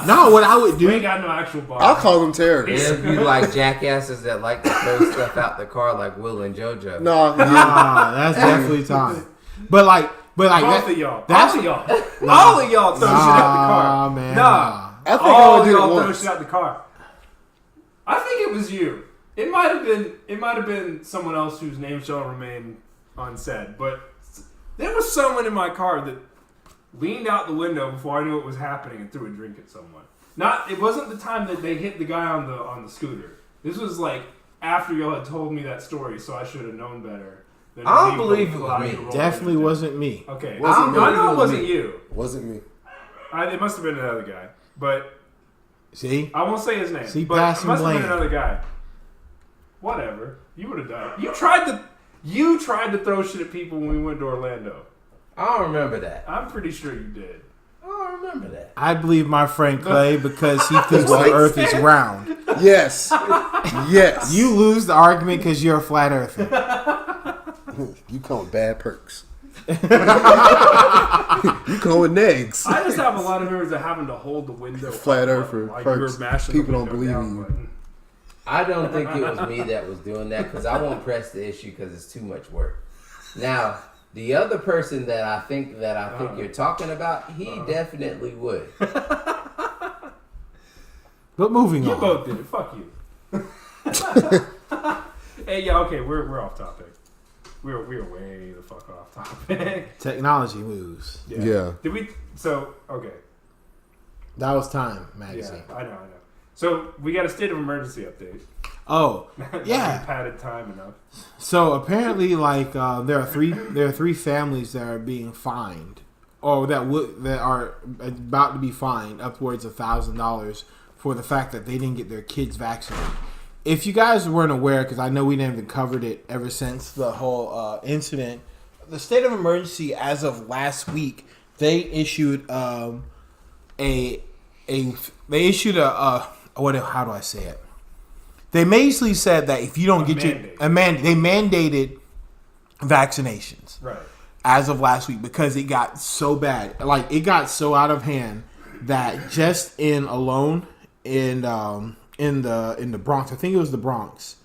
No, what I would do. We ain't got no actual bomb. I'll call them terrorists. It'd be like jackasses that like to throw stuff out the car, like Will and Jojo. No, that's definitely Tyme. But both of y'all. That's all of y'all. All of y'all throw shit out the car. Man. Nah. I think All I of did it y'all throw once. shit out the car. I think it was you. It might have been someone else whose name shall remain unsaid. But there was someone in my car that leaned out the window before I knew what was happening and threw a drink at someone. It wasn't the time that they hit the guy on the scooter. This was like after y'all had told me that story, so I should have known better. I don't believe it was me. Definitely wasn't me. Okay, Wasn't me. I know it wasn't you. Wasn't me. It must have been another guy, but See, I won't say his name. See, but it passing must have blame. been another guy. Whatever, you would have done it. You tried to throw shit at people when we went to Orlando. I don't remember that. I'm pretty sure you did. I don't remember that. I believe my friend Clay because he thinks the Earth is round. Yes. Yes. You lose the argument because you're a flat earther. You come with bad perks. You come with negs. I just have a lot of memories of having to hold the window Flat up, earther like perks. you were mashing People the don't window believe down in you. button. I don't think it was me that was doing that because I won't press the issue because it's too much work. Now, the other person that I think you're talking about, he definitely would. But moving You on. both did it. Fuck you. Hey, yeah, okay, we're off topic. We're way the fuck off topic. Technology moves. Yeah. Did we? So okay. That was Tyme magazine. Yeah, I know. So we got a state of emergency update. Oh, We yeah. padded time enough. So apparently, like there are three families that are being fined, or that are about to be fined upwards of $1,000 for the fact that they didn't get their kids vaccinated. If you guys weren't aware, because I know we never covered it ever since the whole incident, the state of emergency as of last week, they issued how do I say it? They basically said that if you don't get they mandated vaccinations Right. as of last week because it got so bad, like it got so out of hand that just in the Bronx, I think it was the Bronx,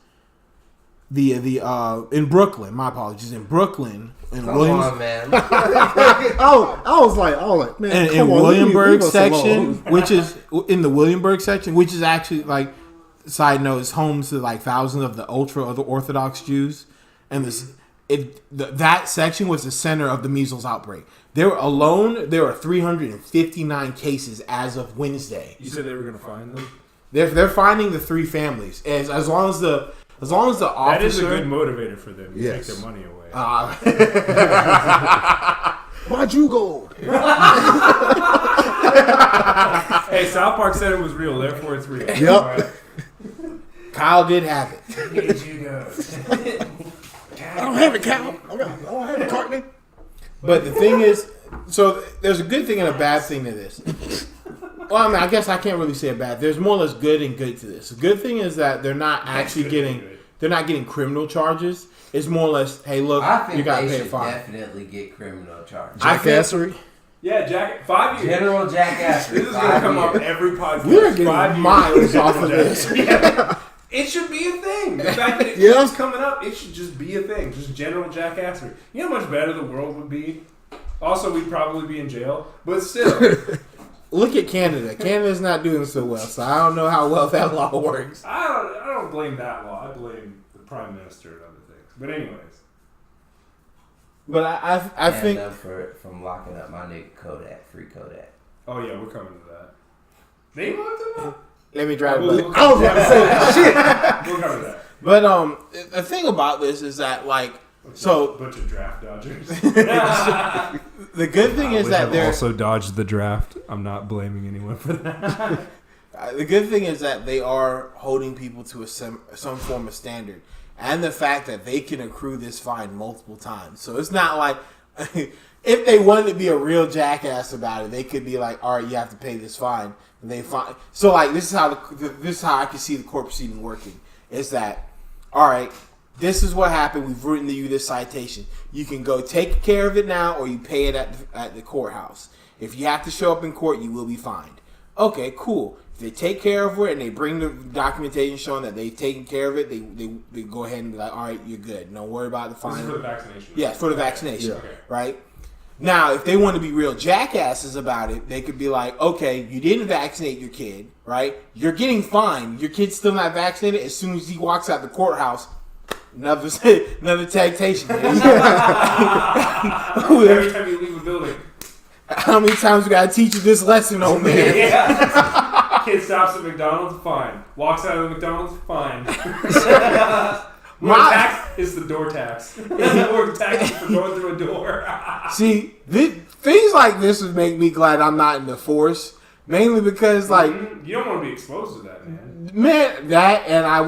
in Brooklyn. My apologies, in Brooklyn, in Come Williams. on, man. I was like, man, In Williamsburg section, which is in the Williamsburg section, which is actually like, side note, is home to like thousands of the ultra Orthodox Jews, and that section was the center of the measles outbreak. There were 359 cases as of Wednesday. You said they were going to find them. They're finding the three families as long as the officer. That is a good motivator for them. You Yes. take their money away. Why'd you go? Hey, South Park said it was real, therefore it's real. Yep. All right. Kyle did have it. Here you go. I don't have it, Cal. I don't have it, Courtney. But the thing is, so there's a good thing and a bad thing to this. Well, I mean, I guess I can't really say a bad. There's more or less good and good to this. The good thing is that they're not actually getting criminal charges. It's more or less, hey, look, I think you got to they pay a should fine. definitely get criminal charges. Jackassery. Yeah, 5 years. General jackass. This is going to come up every podcast. We're getting 5 years. miles off of this. Yeah. It should be a thing. The fact that it keeps coming up, it should just be a thing. Just general jackassery. You know how much better the world would be? Also, we'd probably be in jail. But still. Look at Canada. Canada's not doing so well, so I don't know how well that law works. I don't blame that law. I blame the Prime Minister and other things. But anyways. But I think... from locking up my nigga Kodak. Free Kodak. Oh, yeah, we're coming to that. They locked him up? Let me drive We'll it. cover I was about to say that shit. We'll cover that. But the thing about this is that, like, so... Bunch of draft dodgers. The good thing is that they're... also dodged the draft. I'm not blaming anyone for that. The good thing is that they are holding people to some form of standard. And the fact that they can accrue this fine multiple times. So it's not like... if they wanted to be a real jackass about it, they could be like, all right, you have to pay this fine. And they fine. So, like, this is how I can see the court proceeding working. Is that, all right, this is what happened. We've written to you this citation. You can go take care of it now, or you pay it at the courthouse. If you have to show up in court, you will be fined. Okay, cool. If they take care of it and they bring the documentation showing that they've taken care of it, they go ahead and be like, all right, you're good. Don't worry about the fine. This is for the vaccination. Yeah, for the vaccination, Okay. right? Now, if they want to be real jackasses about it, they could be like, okay, you didn't vaccinate your kid, right? You're getting fined. Your kid's still not vaccinated. As soon as he walks out the courthouse, another taxation. Every time you leave a building. How many times we got to teach you this lesson, old man? Yeah. Kid stops at McDonald's, fine. Walks out of the McDonald's, fine. Tax is the door tax. Or tax for going through a door. See, things like this would make me glad I'm not in the force. Mainly because, like, you don't want to be exposed to that, man. Man, that and I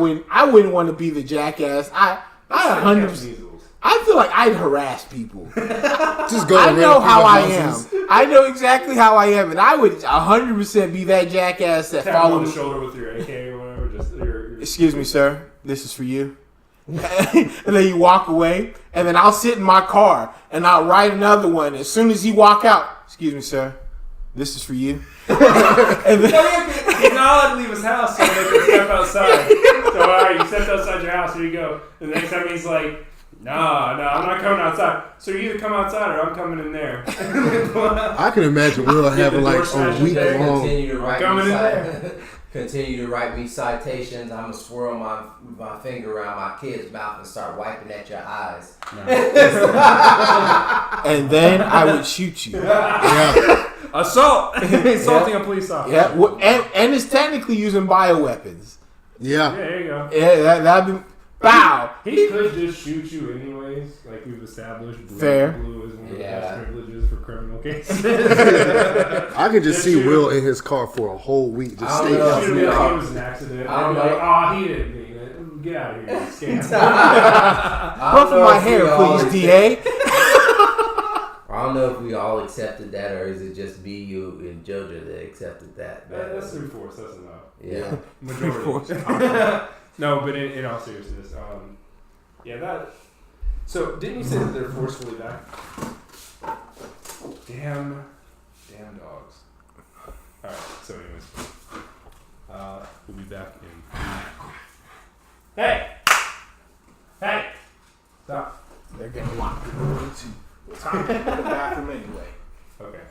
wouldn't want to be the jackass. I 100%. I feel like I'd harass people. Just go. I know how I am. I know exactly how I am, and I would 100% be that jackass that follow on the me. shoulder with your AK or whatever. Just your Excuse me, sir. This is for you. And then you walk away, and then I'll sit in my car and I'll write another one. As soon as he walk out, excuse me, sir. This is for you. And then, he's not allowed to leave his house, so they can step outside. So, all right, you stepped outside your house, here you go. And the next time he's like, no, I'm not coming outside. So you either come outside or I'm coming in there. I can imagine Will having like a week long. Continue to write me citations. I'm gonna swirl my finger around my kid's mouth and start wiping at your eyes. No. And then I would shoot you. Yeah. Assault! Assaulting a police officer. Yeah, well, and it's technically using bioweapons. Yeah. Yeah, there you go. Yeah, that'd be... Bow! He could just shoot you anyways, like we've established. Fair. Blue is one of the best privileges for criminal cases. I could just see Will in his car for a whole week. Just stay out. It was an accident. I don't know. Like, oh, he didn't mean it. Get out of here, you scam. Ruffle my hair, please, DA. I don't know if we all accepted that, or is it just me, you, and Jojo that accepted that? That's 3/4. That's enough. Yeah. Majority. No, but in all seriousness, yeah, that. So, didn't you say that they're forcefully back? Damn dogs. All right. So, anyways, we'll be back in. Hey, stop. They're getting locked in the bathroom anyway. Okay.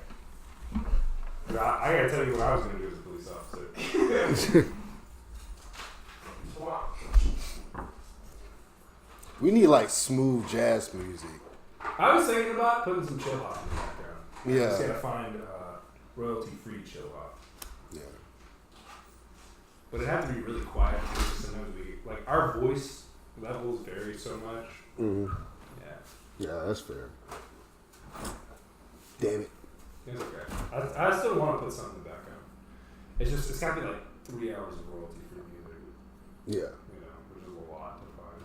I gotta tell you what I was gonna do as a police officer. We need like smooth jazz music. I was thinking about putting some chill hop in the background. Yeah. Just gotta find royalty-free chill hop. Yeah. But it had to be really quiet because sometimes our voice levels vary so much. Mm-hmm. Yeah. Yeah, that's fair. Damn it. It's okay. I still want to put something in the background. It's gotta be like 3 hours of royalty-free music. Yeah. You know, which is a lot to find.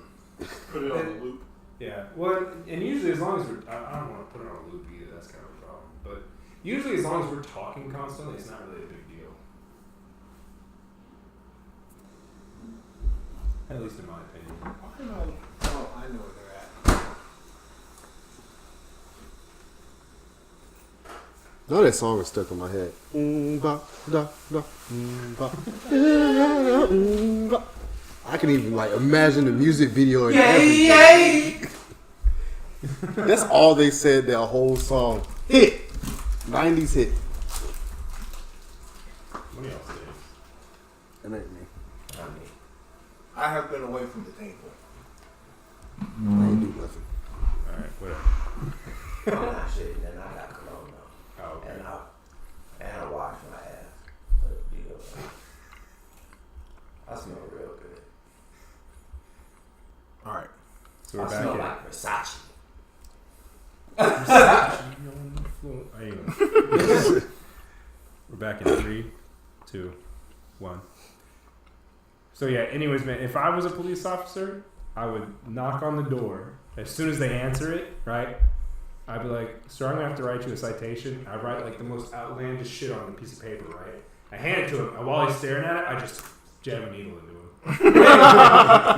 Put it on the loop. Yeah. Well, and usually as long as I don't want to put it on a loop either. That's kind of a problem. But usually as long as we're talking constantly, it's not really a big deal. At least in my opinion. Oh, I know where they're at. No, that song is stuck in my head. I can even like imagine the music video and everything. That's all they said. Their whole song hit, 90s hit. What else is? And ain't me. I have been away from the table. I ain't do nothing. Alright, whatever. I'm not shitting, and I got cologne though. Oh, okay. And I wash my ass. But, you know, I smell real good. All right. So we're I back smell in. like Versace. We're back in 3, 2, 1. So yeah, anyways, man, if I was a police officer, I would knock on the door. As soon as they answer it, right, I'd be like, sir, I'm going to have to write you a citation. I write like the most outlandish shit on a piece of paper, right? I hand it to him, and while he's staring at it, I just jam a needle into him.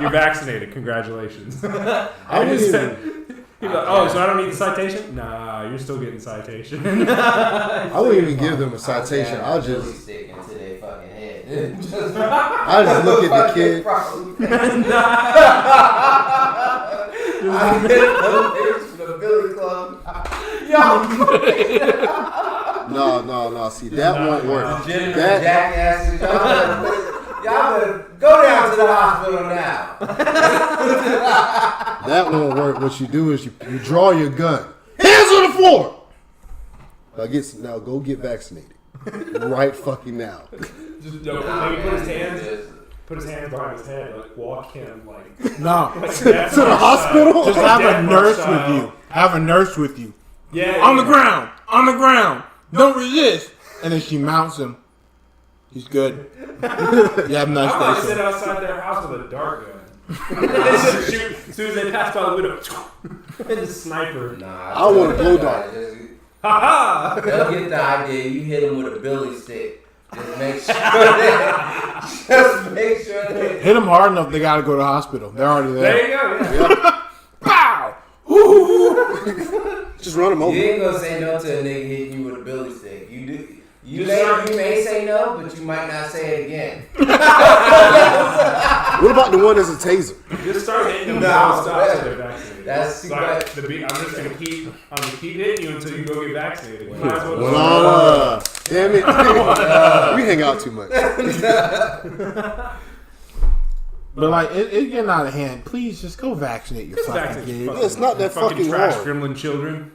You're vaccinated. Congratulations. I just said, he'd be like, oh, so I don't need the citation? Nah, you're still getting citation. I wouldn't even give them a citation. I'll just stick into their fucking head. I'll just look at the kid. I did those for the Billy Club. No. See, that won't work. Legitimate That jackasses. Y'all better go down to the hospital now. that won't work. What you do is you draw your gun. Hands on the floor. Now go get vaccinated. Right fucking now. Just maybe put his hands behind his head, like walk him, like No. to the hospital? Just have a nurse with you. Have a nurse with you. Yeah. On the ground. Don't resist. And then she mounts him. He's good. You have a nice I might day, sit sir. outside their house with a dart gun. Just shoot as soon as they pass by the window. And the sniper. Nah, I want a blow dart. Ha ha! They'll get the idea. You hit them with a billy stick. Just make sure they. Hit them hard enough, they gotta go to the hospital. They're already there. There you go. Yeah. Pow! Ooh. Just run him over. You ain't gonna say no to a nigga hitting you with a billy stick. You do. You may say no, but you might not say it again. What about the one that's a taser? Just start hitting them. That's too much. I'm just gonna keep hitting you until you go get vaccinated. Damn it. We hang out too much. But like, it's getting out of hand. Please just go vaccinate your fucking kids. It's not that fucking trash hard. gremlin children.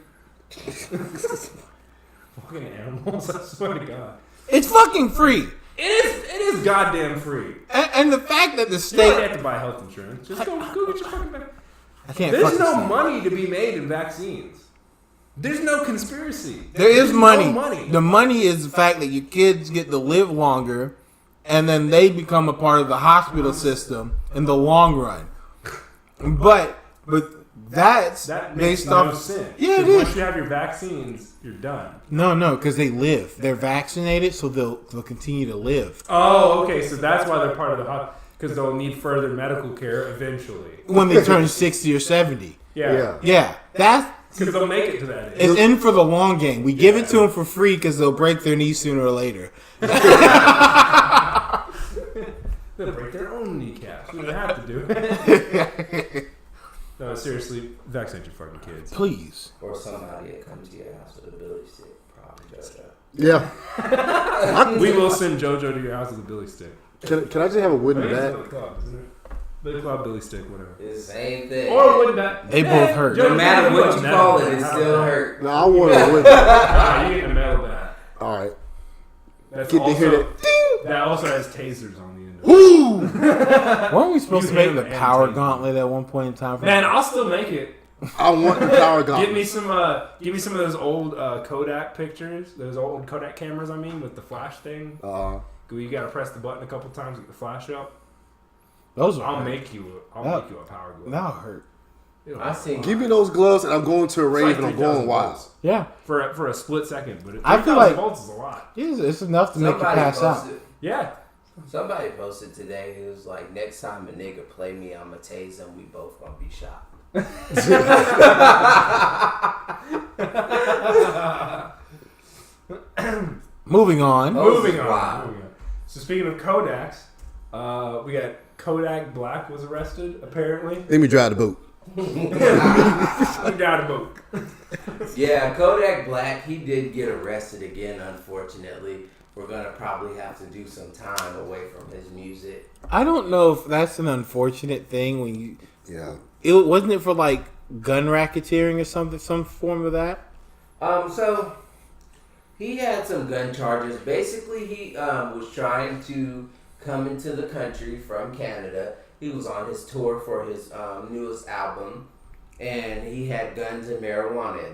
Fucking animals, I swear to God. It's fucking free. It is goddamn free. And the fact that the You state... don't have to buy health insurance. Just go get your fucking vaccine. I can't There's no money to be made in vaccines. There's no conspiracy. There's money. No money. The money is the fact that your kids get to live longer, and then they become a part of the hospital system in the long run. But that makes based no off sense. Yeah, it is. Once you have your vaccines, you're done. No, because they live. They're vaccinated, so they'll continue to live. Oh, okay. So that's why they're part of the hospital, because they'll need further medical care eventually When they turn 60 or 70. Yeah. That's because they'll make it to that age. it's in for the long game. We give it to them for free because they'll break their knees sooner or later. They'll break their own kneecaps. We don't have to do it. No, seriously, vaccinate your fucking kids. Please. Or somebody that comes to your house with a billy stick. Probably Jojo. Yeah. We will send Jojo to your house with a billy stick. Can I just have a wooden It's bat? Billy Club, isn't it? Billy Club, billy stick, whatever. It's the same thing. Or a wooden bat. They both hurt. No matter what you call it, it still hurt. No, I want a wooden bat. Nah, you get a metal bat. All right. That's Get to hear also, that. Ding! that also has tasers on the end of it. Woo! Weren't we supposed You to make hate the them power and gauntlet at one point in time? Man, I'll still make it. I want the power gauntlet. Give me some of those old Kodak pictures, those old Kodak cameras. I mean, with the flash thing. You gotta press the button a couple times to get the flash up. Those are I'll hurt. make you a power glove. That'll hurt. I seen. Give me those gloves and I'm going to a rave and I'm going wild. Yeah. For a split second, but I feel like volts is a lot. it's enough to make you pass out. Yeah. Somebody posted today. It was like, next time a nigga play me, I'ma tase him. We both gonna be shot. Moving on. Moving on. So speaking of Kodaks, we got Kodak Black was arrested apparently. Let me drive the boat. Got a boat. Yeah, Kodak Black, he did get arrested again, unfortunately. We're going to probably have to do some time away from his music. I don't know if that's an unfortunate thing when you... Yeah. Wasn't it for like gun racketeering or something, some form of that? So he had some gun charges. Basically, he was trying to come into the country from Canada. He was on his tour for his newest album, and he had guns and marijuana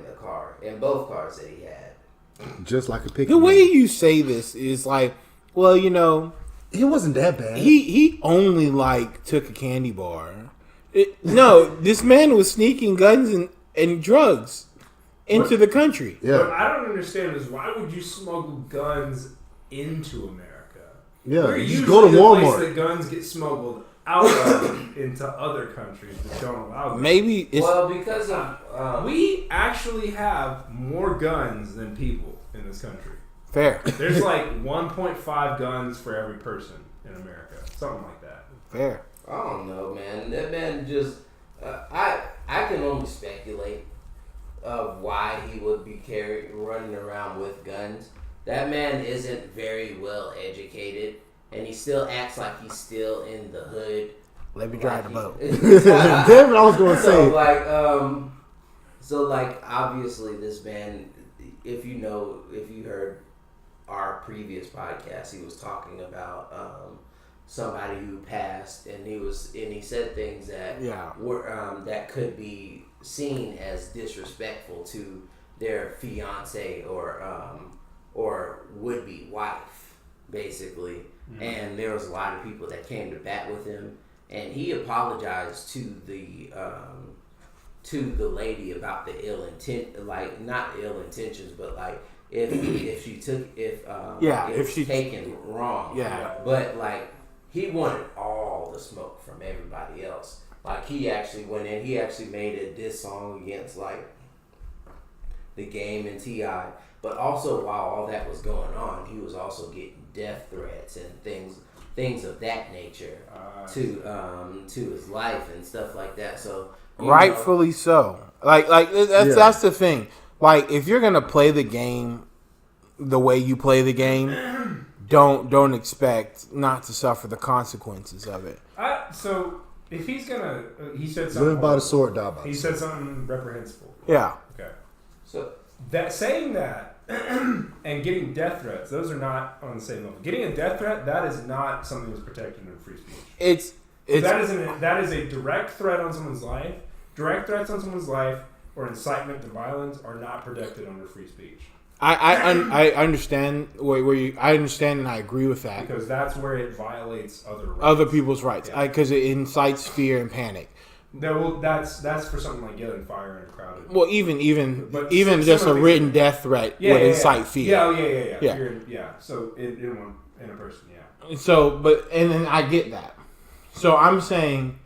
in both cars that he had. Just like a picture. The way you say this is like, well, you know, he wasn't that bad. he only like took a candy bar. No, this man was sneaking guns and drugs into the country. Yeah. What I don't understand is why would you smuggle guns into America? Yeah, We're you just usually go to the Walmart. place that guns get smuggled out of into other countries that don't allow them. Maybe it's... Well, because of... we actually have more guns than people in this country. Fair. There's like 1.5 guns for every person in America. Something like that. Fair. I don't know, man. That man just... I can only speculate of why he would be running around with guns. That man isn't very well educated, and he still acts like he's still in the hood. Let me drive the boat. Damn it, I was going to say. So obviously this man, if you heard our previous podcast, he was talking about somebody who passed, and he said things that were that could be seen as disrespectful to their fiance or would-be wife, basically. Mm-hmm. And there was a lot of people that came to bat with him, and he apologized to the lady about the ill intent, like not ill intentions, but like if she's taken wrong. Yeah. But like he wanted all the smoke from everybody else. Like he actually went in. He actually made a diss song against like the Game and T.I. But also, while all that was going on, he was also getting death threats and things of that nature to his life and stuff like that. So rightfully so. Like that's the thing. Like, if you're gonna play the game the way you play the game, don't expect not to suffer the consequences of it. So if he's gonna, he said something. Live by the sword, die by the sword. He said something reprehensible. Yeah. Okay. So that saying that and getting death threats, those are not on the same level. Getting a death threat, that is not something that's protected under free speech. That is a direct threat on someone's life. Direct threats on someone's life or incitement to violence are not protected under free speech. I understand where you. I understand and I agree with that, because that's where it violates other people's rights. Yeah. Because it incites fear and panic. That's for something like yelling fire in a crowded. Well, even just a written death threat would incite fear. Yeah. So in a person, yeah. So, and then I get that. So I'm saying,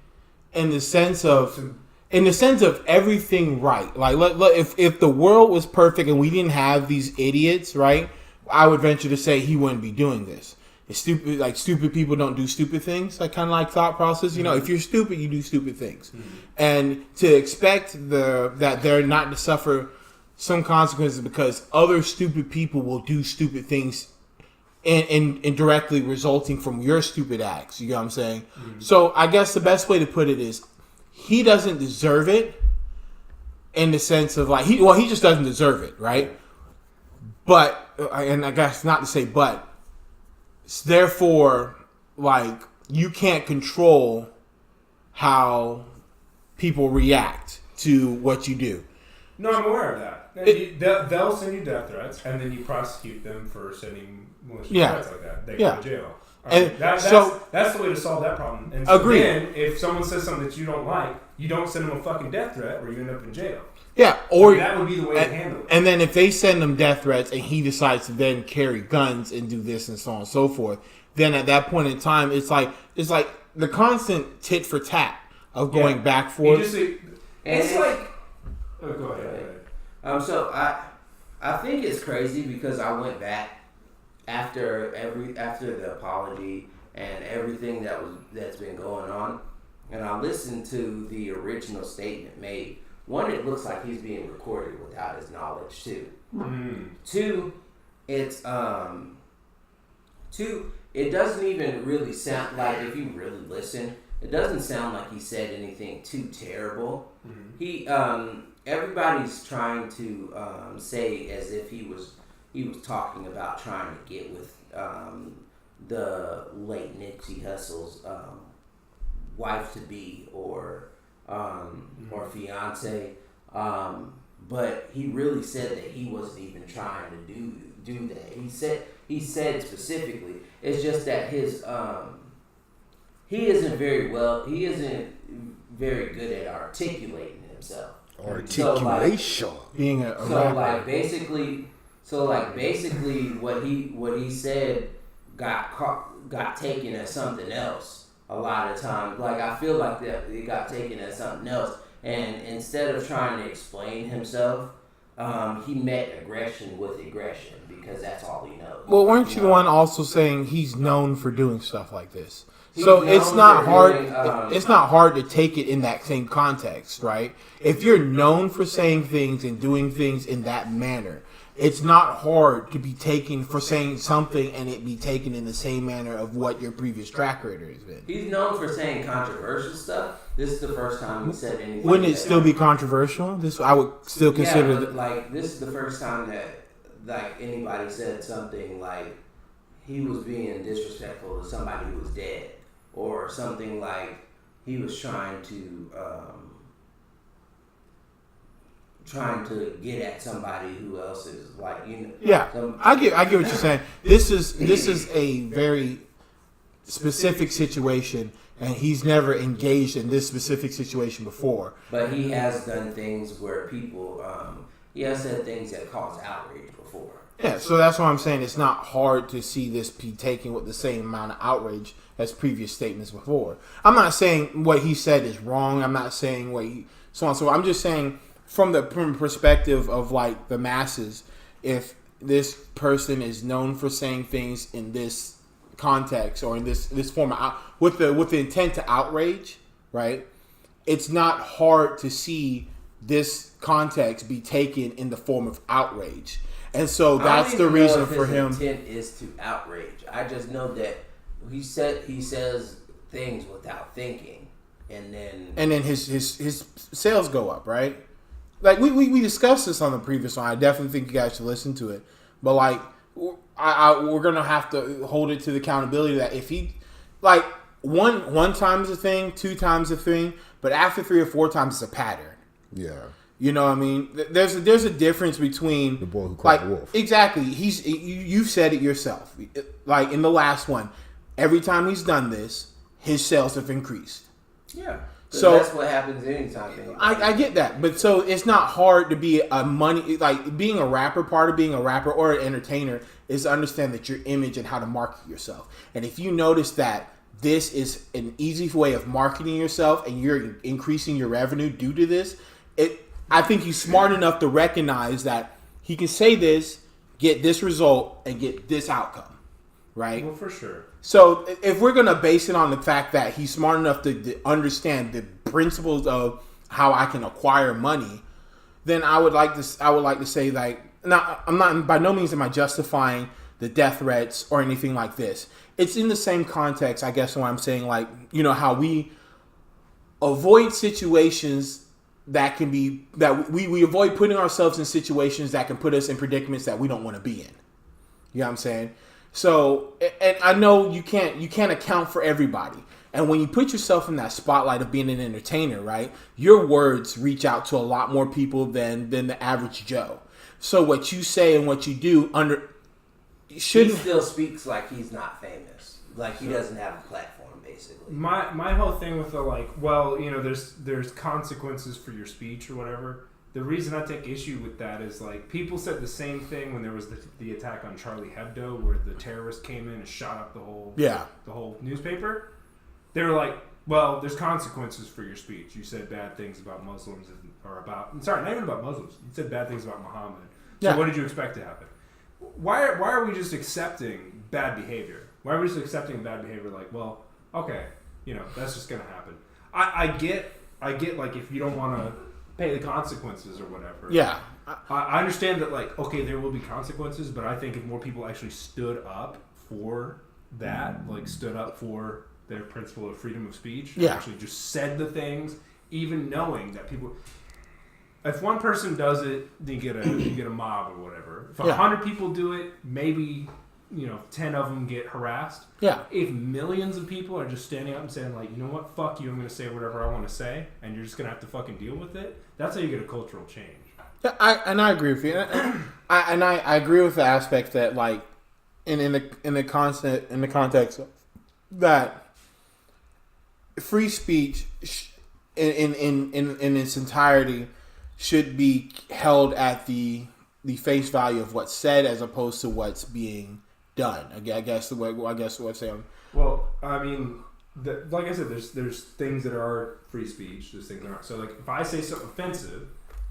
in the sense of everything right, like if the world was perfect and we didn't have these idiots, right, I would venture to say he wouldn't be doing this. It's stupid. Like, stupid people don't do stupid things. Like, kind of like thought process. You know, if you're stupid, you do stupid things, and to expect that they're not to suffer some consequences because other stupid people will do stupid things, and directly resulting from your stupid acts. You know what I'm saying? So I guess the best way to put it is, he doesn't deserve it, in the sense of, like, he just doesn't deserve it, right? But, and I guess not to say but. Therefore, like, you can't control how people react to what you do. No, I'm aware of that. They'll send you death threats, and then you prosecute them for sending malicious threats like that. They go to jail. And that's the way to solve that problem. And so then, if someone says something that you don't like, you don't send them a fucking death threat, or you end up in jail. Yeah, or that would be the way to handle it. And then if they send him death threats and he decides to then carry guns and do this and so on and so forth, then at that point in time, it's like the constant tit for tat of going back and forth. It's like, oh, go ahead. So I think it's crazy because I went back after the apology and everything that's been going on, and I listened to the original statement made. One, it looks like he's being recorded without his knowledge too. Two, it doesn't even really sound like, if you really listen, it doesn't sound like he said anything too terrible. He everybody's trying to say as if he was talking about trying to get with the late Nipsey Hussle's wife to be or fiance, but he really said that he wasn't even trying to do that. He said specifically, it's just that his he isn't very good at articulating himself. Articulation. Being a rapper. Basically what he said got taken as something else. A lot of times, like, I feel like that it got taken as something else, and instead of trying to explain himself, he met aggression with aggression because that's all he knows. Well, weren't you the one also saying he's known for doing stuff like this? So it's not hard. It's not hard to take it in that same context, right? If you're known for saying things and doing things in that manner, it's not hard to be taken for saying something and it be taken in the same manner of what your previous track record has been. He's known for saying controversial stuff. This is the first time he said anything. Wouldn't it still be controversial? This I would still consider. Yeah, but like, this is the first time that like anybody said something like he was being disrespectful to somebody who was dead, or something like he was trying to get at somebody who else is like, you know. Yeah, I get what you're saying. This is a very specific situation, and he's never engaged in this specific situation before. But he has done things where people, he has said things that cause outrage before. Yeah, so that's why I'm saying it's not hard to see this be taken with the same amount of outrage as previous statements before. I'm not saying what he said is wrong. I'm not saying so on. So I'm just saying from the perspective of like the masses, if this person is known for saying things in this context or in this form of with the intent to outrage, right? It's not hard to see this context be taken in the form of outrage, and so that's the reason for him. His intent is to outrage. I just know that he says things without thinking, and then his sales go up, right? Like we discussed this on the previous one. I definitely think you guys should listen to it, but like we're gonna have to hold it to the accountability that if he like one time is a thing, 2 times a thing, but after 3 or 4 times it's a pattern. Yeah. You know what I mean? There's a difference between the boy who cried wolf. Exactly. You've said it yourself. Like in the last one, every time he's done this, his sales have increased. Yeah. So that's what happens anytime. I get that, but so it's not hard to be being a rapper. Part of being a rapper or an entertainer is to understand that your image and how to market yourself. And if you notice that this is an easy way of marketing yourself and you're increasing your revenue due to this, I think he's smart enough to recognize that he can say this, get this result, and get this outcome, right? Well, for sure. So if we're going to base it on the fact that he's smart enough to understand the principles of how I can acquire money, then I would like to say, like, now I'm not, by no means am I justifying the death threats or anything like this. It's in the same context, I guess, when I'm saying, like, you know, how we avoid situations that can be, that we avoid putting ourselves in situations that can put us in predicaments that we don't want to be in. You know what I'm saying? So, and I know you can't account for everybody. And when you put yourself in that spotlight of being an entertainer, right, your words reach out to a lot more people than the average Joe. So what you say and what you do he still speaks like he's not famous, like he doesn't have a platform, basically. My whole thing with the, like, well, you know, there's consequences for your speech or whatever. The reason I take issue with that is, like, people said the same thing when there was the attack on Charlie Hebdo, where the terrorists came in and shot up the whole newspaper. They were like, well, there's consequences for your speech. You said bad things about Muslims not even about Muslims. You said bad things about Muhammad. So what did you expect to happen? Why are we just accepting bad behavior? Why are we just accepting bad behavior? Like, well, okay, you know, that's just gonna happen. I get like, if you don't want to pay the consequences or whatever. Yeah. I understand that, like, okay, there will be consequences, but I think if more people actually stood up for that, like, stood up for their principle of freedom of speech, and actually just said the things, even knowing that people, if one person does it, then you get a mob or whatever. If 100 people do it, maybe, you know, 10 of them get harassed. Yeah. If millions of people are just standing up and saying, like, you know what, fuck you, I'm going to say whatever I want to say, and you're just going to have to fucking deal with it, that's how you get a cultural change. Yeah, I agree with you. I agree with the aspect that, like, in the context that free speech in its entirety should be held at the face value of what's said as opposed to what's being done. I guess what I'm saying. Well, I mean, like I said, there's things that are free speech. There's things that aren't. So, like, if I say something offensive,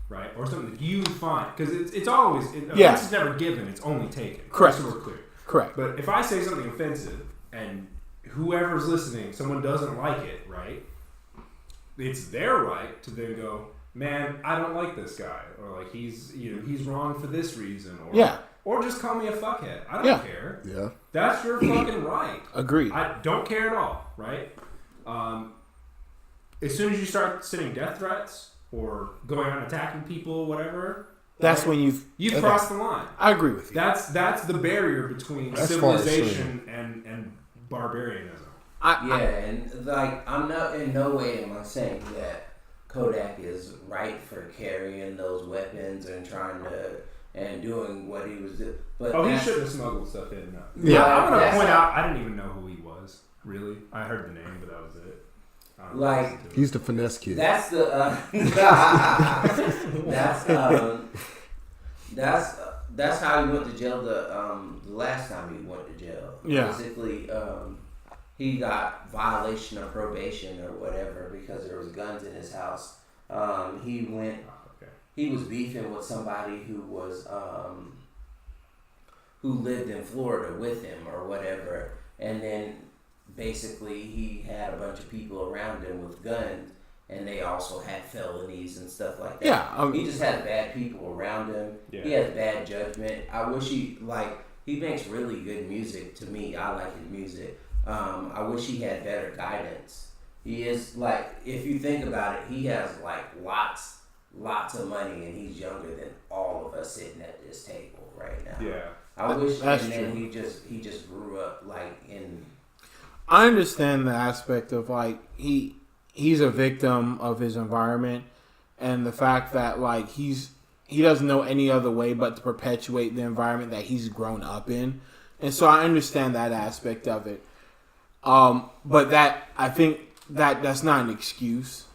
right, or something that you find, because it's always offense is never given; it's only taken. Correct. So we're clear. Correct. But if I say something offensive and whoever's listening, someone doesn't like it, right? It's their right to then go, man, I don't like this guy, or like he's wrong for this reason, or just call me a fuckhead. I don't care. Yeah, that's your fucking right. Agreed. I don't care at all, right? As soon as you start sending death threats or going out and attacking people, whatever, that's when you've crossed the line. I agree with you. That's the barrier between civilization and barbarianism. And like, I'm not, in no way am I saying that Kodak is right for carrying those weapons and trying to and doing what he was doing. But he shouldn't have smuggled stuff in. No. Yeah, I'm gonna point out, I didn't even know who he was. Really, I heard the name, but that was it. Like, he's the finesse kid. That's the that's how he went to jail the last time he went to jail. Yeah. Basically, he got violation of probation or whatever because there was guns in his house. he was beefing with somebody who was who lived in Florida with him or whatever, and then basically he had a bunch of people around him with guns, and they also had felonies and stuff like that. Yeah, he just had bad people around him. Yeah. He has bad judgment. I wish he makes really good music. To me, I like his music. I wish he had better guidance. He is if you think about it, he has lots of money, and he's younger than all of us sitting at this table right now. Yeah. I wish, that's and then true. he just grew up in. I understand the aspect of he's a victim of his environment, and the fact that he doesn't know any other way but to perpetuate the environment that he's grown up in, and so I understand that aspect of it. But I think that's not an excuse.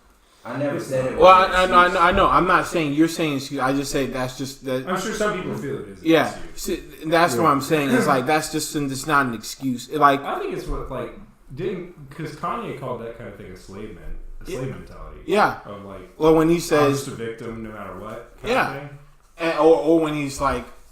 I never said it was. Well, I know. I'm not saying you're saying excuse. I just say that's just that. I'm sure some people feel it is. Yeah, that's what I'm saying. It's it's not an excuse. I think it's because Kanye called that kind of thing a slave mentality. Yeah. Of when he says, I'm just a victim no matter what. Kind of thing. And, or when he's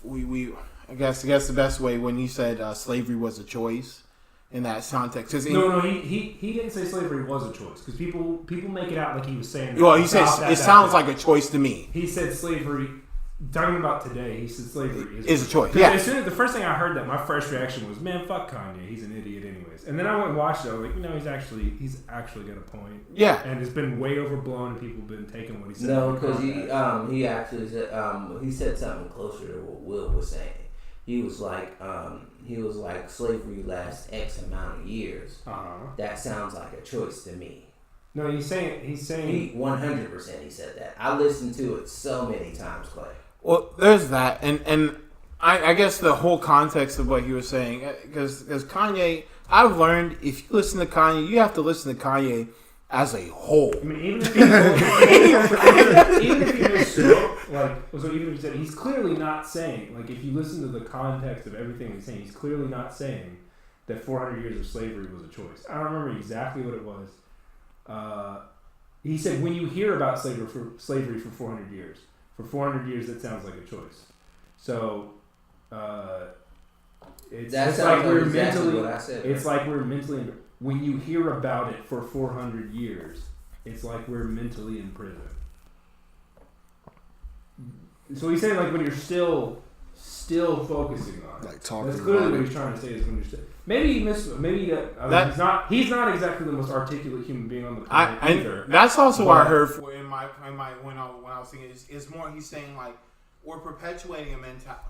we I guess the best way when he said slavery was a choice. In that context, no, he didn't say slavery was a choice because people make it out like he was saying. Well, he says it sounds like a choice to me. He said slavery. Talking about today, he said slavery is a choice. Yeah. As soon as the first thing I heard that, my first reaction was, "Man, fuck Kanye. He's an idiot, anyways." And then I went and watched it. I was like, he's actually got a point. Yeah. And it's been way overblown, and people have been taking what he said. No, because he actually said he said something closer to what Will was saying. He was like slavery lasts X amount of years. That sounds like a choice to me. No, he's saying 100% he said that. I listened to it so many times, Clay. Well, there's that, and I guess the whole context of what he was saying, because Kanye, I've learned if you listen to Kanye, you have to listen to Kanye as a whole. I mean, even if he was still even if he said he's clearly not saying if you listen to the context of everything he's saying, he's clearly not saying that 400 years of slavery was a choice. I don't remember exactly what it was. He said when you hear about slavery for 400 years, that sounds like a choice. So it's like we're mentally. What I said, it's like we're mentally. When you hear about it for 400 years, it's like we're mentally in prison. So he's saying when you're still focusing on it. Talking. That's clearly what he's trying to say is when you're still. Maybe he missed. Maybe he's not exactly the most articulate human being on the planet either. That's also what I heard when I was thinking it's more he's saying we're perpetuating a mentality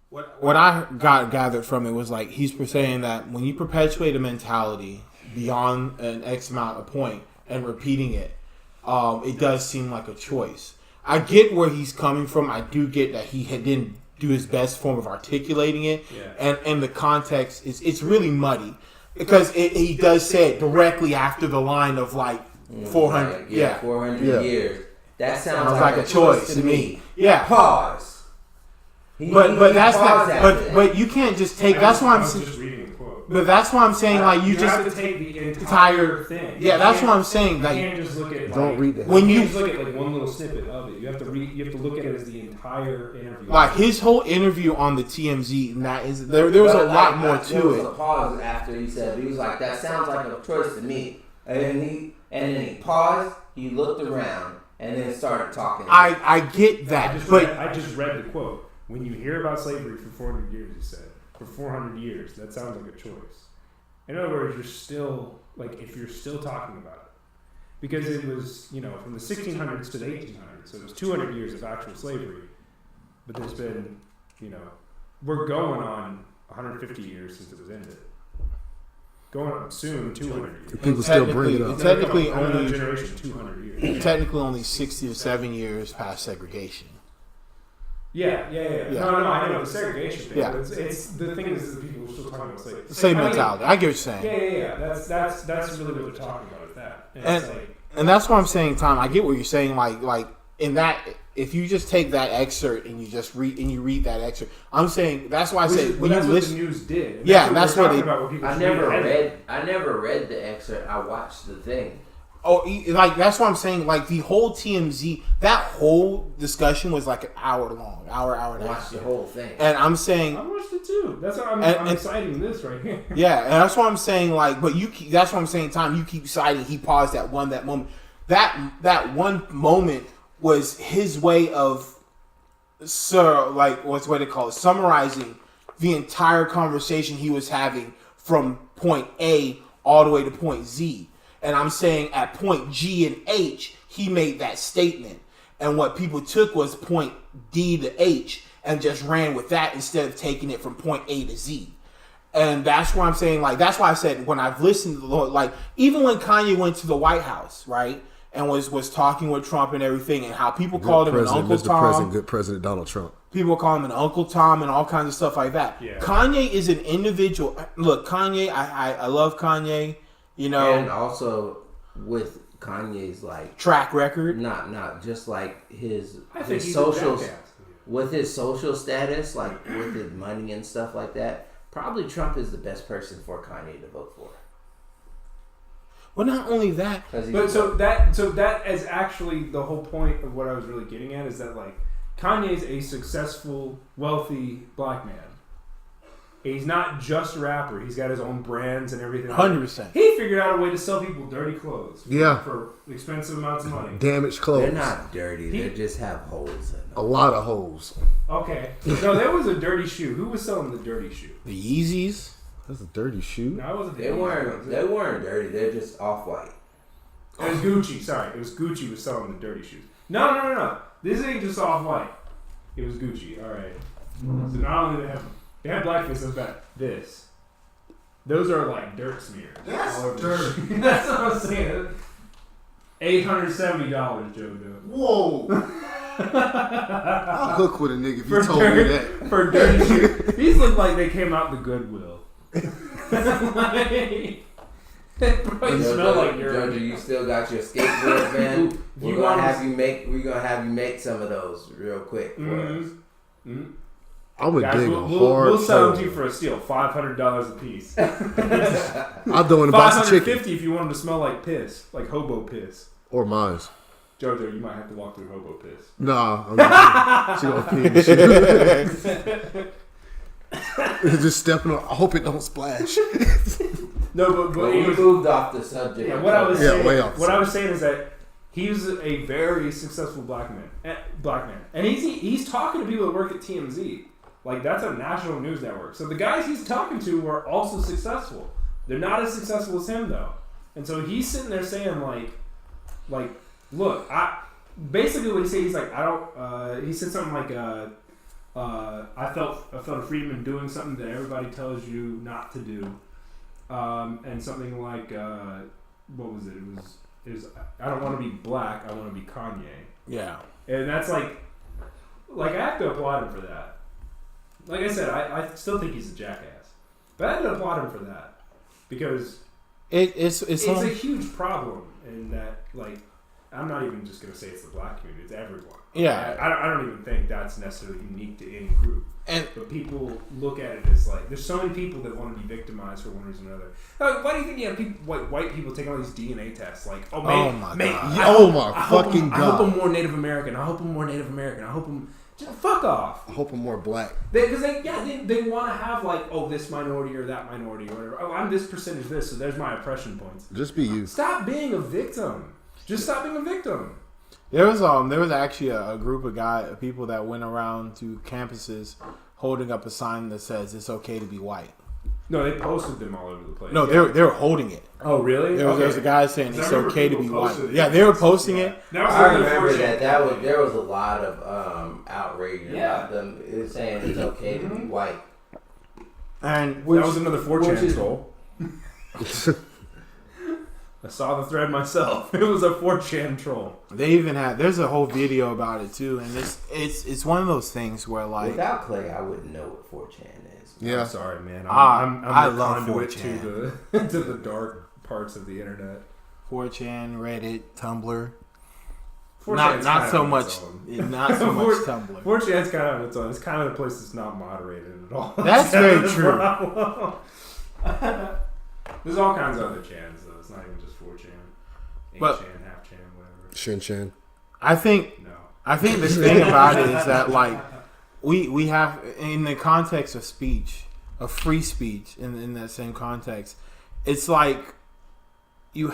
What I gathered from it was he's saying that when you perpetuate a mentality beyond an X amount of point and repeating it, it does seem like a choice. I get where he's coming from. I do get that he didn't do his best form of articulating it, and the context it's really muddy because he does say it directly after the line of 400. 400 years. That sounds like a choice to me. Yeah. Pause. But that's not. But you can't just take. That's why I'm just reading the quote. But that's why I'm saying you just have to take the entire thing. Yeah, that's what I'm saying. You can't just look at don't read that. When you just look at one little snippet of it, you have to read. You have to look at it as the entire interview. His whole interview on the TMZ, and that is there was a lot more to it. There was a pause after he said he was like, "That sounds like a choice to me," and then he paused. He looked around and then started talking. I get that, I just read the quote. When you hear about slavery for 400 years, he said, for 400 years, that sounds like a choice. In other words, you're still, if you're still talking about it. Because it was, from the 1600s to the 1800s, so it was 200 years of actual slavery. But there's been, we're going on 150 years since it was ended. Going on soon 200 years. People still bring it up. Technically only generation 200 years. Technically only 60 or 7 years past segregation. Yeah. No, I know the segregation thing. Yeah. It's the thing is that people are still talking about slavery. Same mentality. I get what you're saying. Yeah. That's really what they're talking about with that. And that's what I'm saying, Tom. I get what you're saying. In that, if you just take that excerpt and you just read that excerpt, I'm saying that's why I say when you listen. What the news did. And that's what I never read the excerpt. I watched the thing. Like that's what I'm saying. Like the whole TMZ, that whole discussion was like an hour long, hour and a half. Watch the whole thing. And I'm saying, I watched it too. That's why I'm citing this right here. Yeah, and that's what I'm saying. Like, but that's what I'm saying. Time you keep citing. He paused that moment. That one moment was his way of, what's what they call it, summarizing the entire conversation he was having from point A all the way to point Z. And I'm saying at point G and H, he made that statement. And what people took was point D to H and just ran with that instead of taking it from point A to Z. And that's why I'm saying, like, that's why I said when I've listened to the Lord, like, even when Kanye went to the White House, right, and was talking with Trump and everything, and how people called him an Uncle Tom. Good President Donald Trump. People call him an Uncle Tom and all kinds of stuff like that. Yeah. Kanye is an individual. Look, Kanye, I love Kanye. You know, and also with Kanye's like track record, not just like his he's social, a with his social status, like with his money and stuff like that. Probably Trump is the best person for Kanye to vote for. Well, not only that, but so that is actually the whole point of what I was really getting at, is that like Kanye's a successful, wealthy black man. He's not just a rapper. He's got his own brands and everything. 100%. He figured out a way to sell people dirty clothes. For expensive amounts of money. Damaged clothes. They're not dirty. They just have holes in them. A lot of holes. Okay. No, there was a dirty shoe. Who was selling the dirty shoe? The Yeezys. That's a dirty shoe. No, it wasn't. They weren't dirty. They're just off-white. It was Gucci. Sorry, it was Gucci was selling the dirty shoes. No. This ain't just off-white. It was Gucci. All right. So not only they have blackface as bad. Those are like dirt smears. That's dirt. That's what I'm saying. $870, Jojo. Whoa. I'll hook with a nigga if you told me that. For dirty shoes. These look like they came out the Goodwill. They probably smell like Jojo, you still got your skateboard, man. We're gonna have you make some of those real quick for us. Mm-hmm. I'm gonna dig a hard. We'll sell them to you for a steal, $500 a piece. I'll throw in a box of chicken. $550 if you want them to smell like piss, like hobo piss. Or mine. Jojo, you might have to walk through hobo piss. Nah, I'm not. She gonna pee and shit. Just stepping on. I hope it don't splash. No, but we moved off the subject. Yeah, what I was saying is that he's a very successful black man, and he's talking to people that work at TMZ. Like, that's a national news network. So the guys he's talking to are also successful. They're not as successful as him though, and so he's sitting there saying like, look, basically what he said, he's like, I don't. He said something like, I felt a freedom in doing something that everybody tells you not to do. And something like, what was it? It was I don't want to be black, I want to be Kanye. Yeah. And that's like I have to applaud him for that. Like I said, I still think he's a jackass. But I have to applaud him for that. Because it's a huge problem in that, like, I'm not even just going to say it's the black community, it's everyone. Yeah. I don't even think that's necessarily unique to any group. But people look at it as like, there's so many people that want to be victimized for one reason or another. Why do you think you have white people taking all these DNA tests? Like, God. I hope I'm more Native American. I hope I'm more Native American. I hope I'm... Just fuck off. I hope I'm more black. Because they want to have like, oh, this minority or that minority or whatever. Oh, I'm this percentage this, so there's my oppression points. Just be you. Stop being a victim. Just stop being a victim. There was actually a group of people that went around to campuses holding up a sign that says it's okay to be white. No, they posted them all over the place. No, they were holding it. Oh, really? There was a guy saying it's okay to be white. Yeah, they were posting it. I remember that. There was a lot of outrage about them saying it's okay to be white. And that was another 4chan troll. I saw the thread myself. It was a 4chan troll. They even there's a whole video about it too, and it's one of those things where, like, without Clay, I wouldn't know what 4chan is. Yeah, I'm sorry, man. I love 4chan to the dark parts of the internet. 4chan, Reddit, Tumblr. Not so much Tumblr. 4chan's kind of on its own. It's kind of a place that's not moderated at all. That's very true. There's all kinds of other chans though. It's not even just 4chan. Chan, half Chan, whatever. Shin Chan. I think the thing about it is that like we have in the context of speech, of free speech, in that same context, it's like in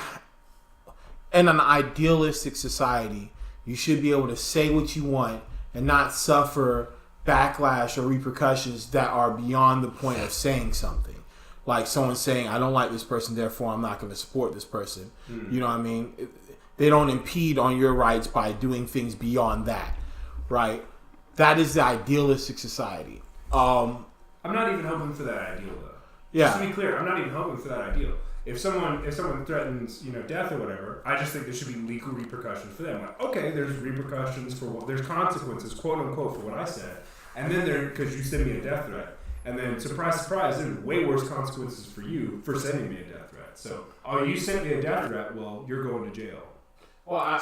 an idealistic society, you should be able to say what you want and not suffer backlash or repercussions that are beyond the point of saying something. Like someone saying, I don't like this person, therefore I'm not going to support this person. You know what I mean? They don't impede on your rights by doing things beyond that, right? That is the idealistic society. I'm not even hoping for that ideal, though. Yeah. Just to be clear, I'm not even hoping for that ideal. If someone threatens, death or whatever, I just think there should be legal repercussions for them. Like, okay, there's repercussions there's consequences, quote unquote, for what I said, and then because you send me a death threat, and then surprise, surprise, there's way worse consequences for you for sending me a death threat. So, you sent me a death threat, well, you're going to jail. Well,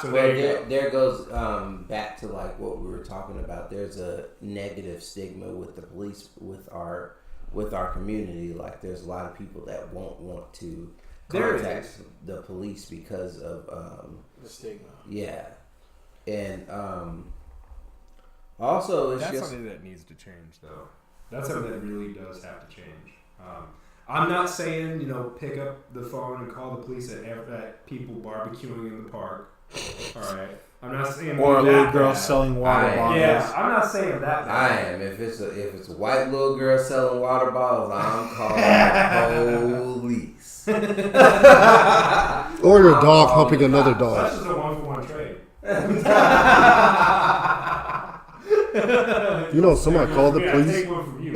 there goes back to like what we were talking about. There's a negative stigma with the police, with our community. Like, there's a lot of people that won't want to contact the police because of the stigma. Yeah, and also that's something that needs to change, though. That's something that really does have to change. I'm not saying pick up the phone and call the police at people barbecuing in the park. All right, I'm not saying or a little girl selling water bottles. Yeah, I'm not saying that. I am. If it's a white little girl selling water bottles, I'm calling the police. Or your dog humping another dog. That's just a 1-for-1 trade. Somebody called the police. Take one from you.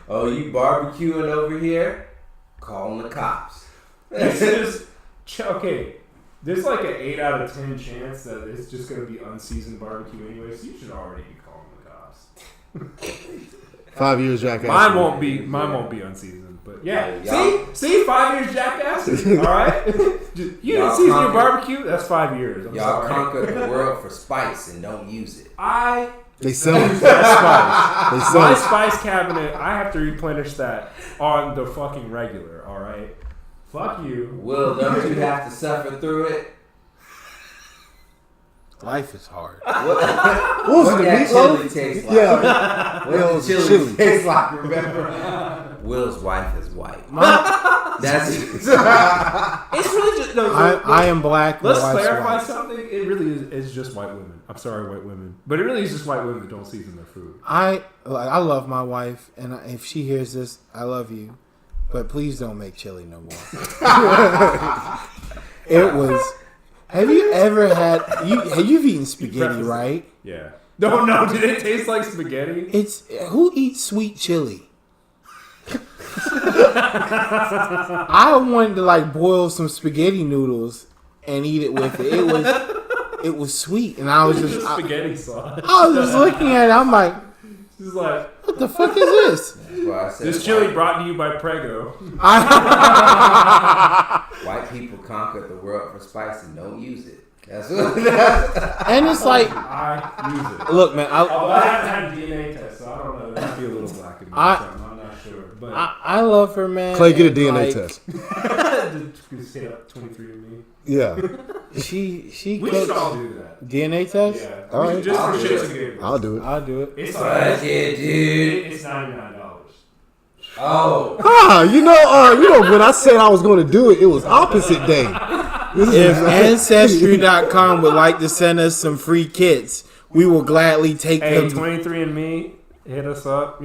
Oh, you barbecuing over here? Calling the cops. Okay. There's like an 8 out of 10 chance that it's just going to be unseasoned barbecue anyway, so you should already be calling the cops. 5 years jackass. Mine won't be unseasoned, but yeah. See, 5 years jackass. All right, you didn't season your barbecue. That's 5 years. Y'all conquered the world for spice and don't use it. They sell it. Spice. My spice cabinet, I have to replenish that on the fucking regular. All right. Fuck you. Will, don't you have to suffer through it? Life is hard. What was it, the chili taste like? Yeah. What the chili taste like, remember? Will's wife is white. That's it's really just I am black. Let's clarify something. It really is just white women. I'm sorry, white women, but it really is just white women that don't season their food. I love my wife, and if she hears this, I love you. But please don't make chili no more. It was. Have you ever had? You've eaten spaghetti, right? Yeah. No. Did it taste like spaghetti? It's who eats sweet chili? I wanted to boil some spaghetti noodles and eat it with it. It was sweet, and I was just spaghetti sauce. I was just looking at it. I'm like, this is like, what the fuck is this? This chili brought to you by Prego. White people conquered the world for spice and don't use it. That's and it's like, I use it. Look, man. Although I haven't had a DNA test, so I don't know. It might be a little black in me. I'm not sure. But I love her, man. Clay, get a DNA test. Just hit up 23andMe. Yeah. She we should all do that. DNA test? Yeah. All right. Just for shits and giggles. I'll do it. It's dude. It's $99. Oh. When I said I was going to do it, it was opposite day. If Ancestry.com would like to send us some free kits, we will gladly take them. 23andMe, hit us up,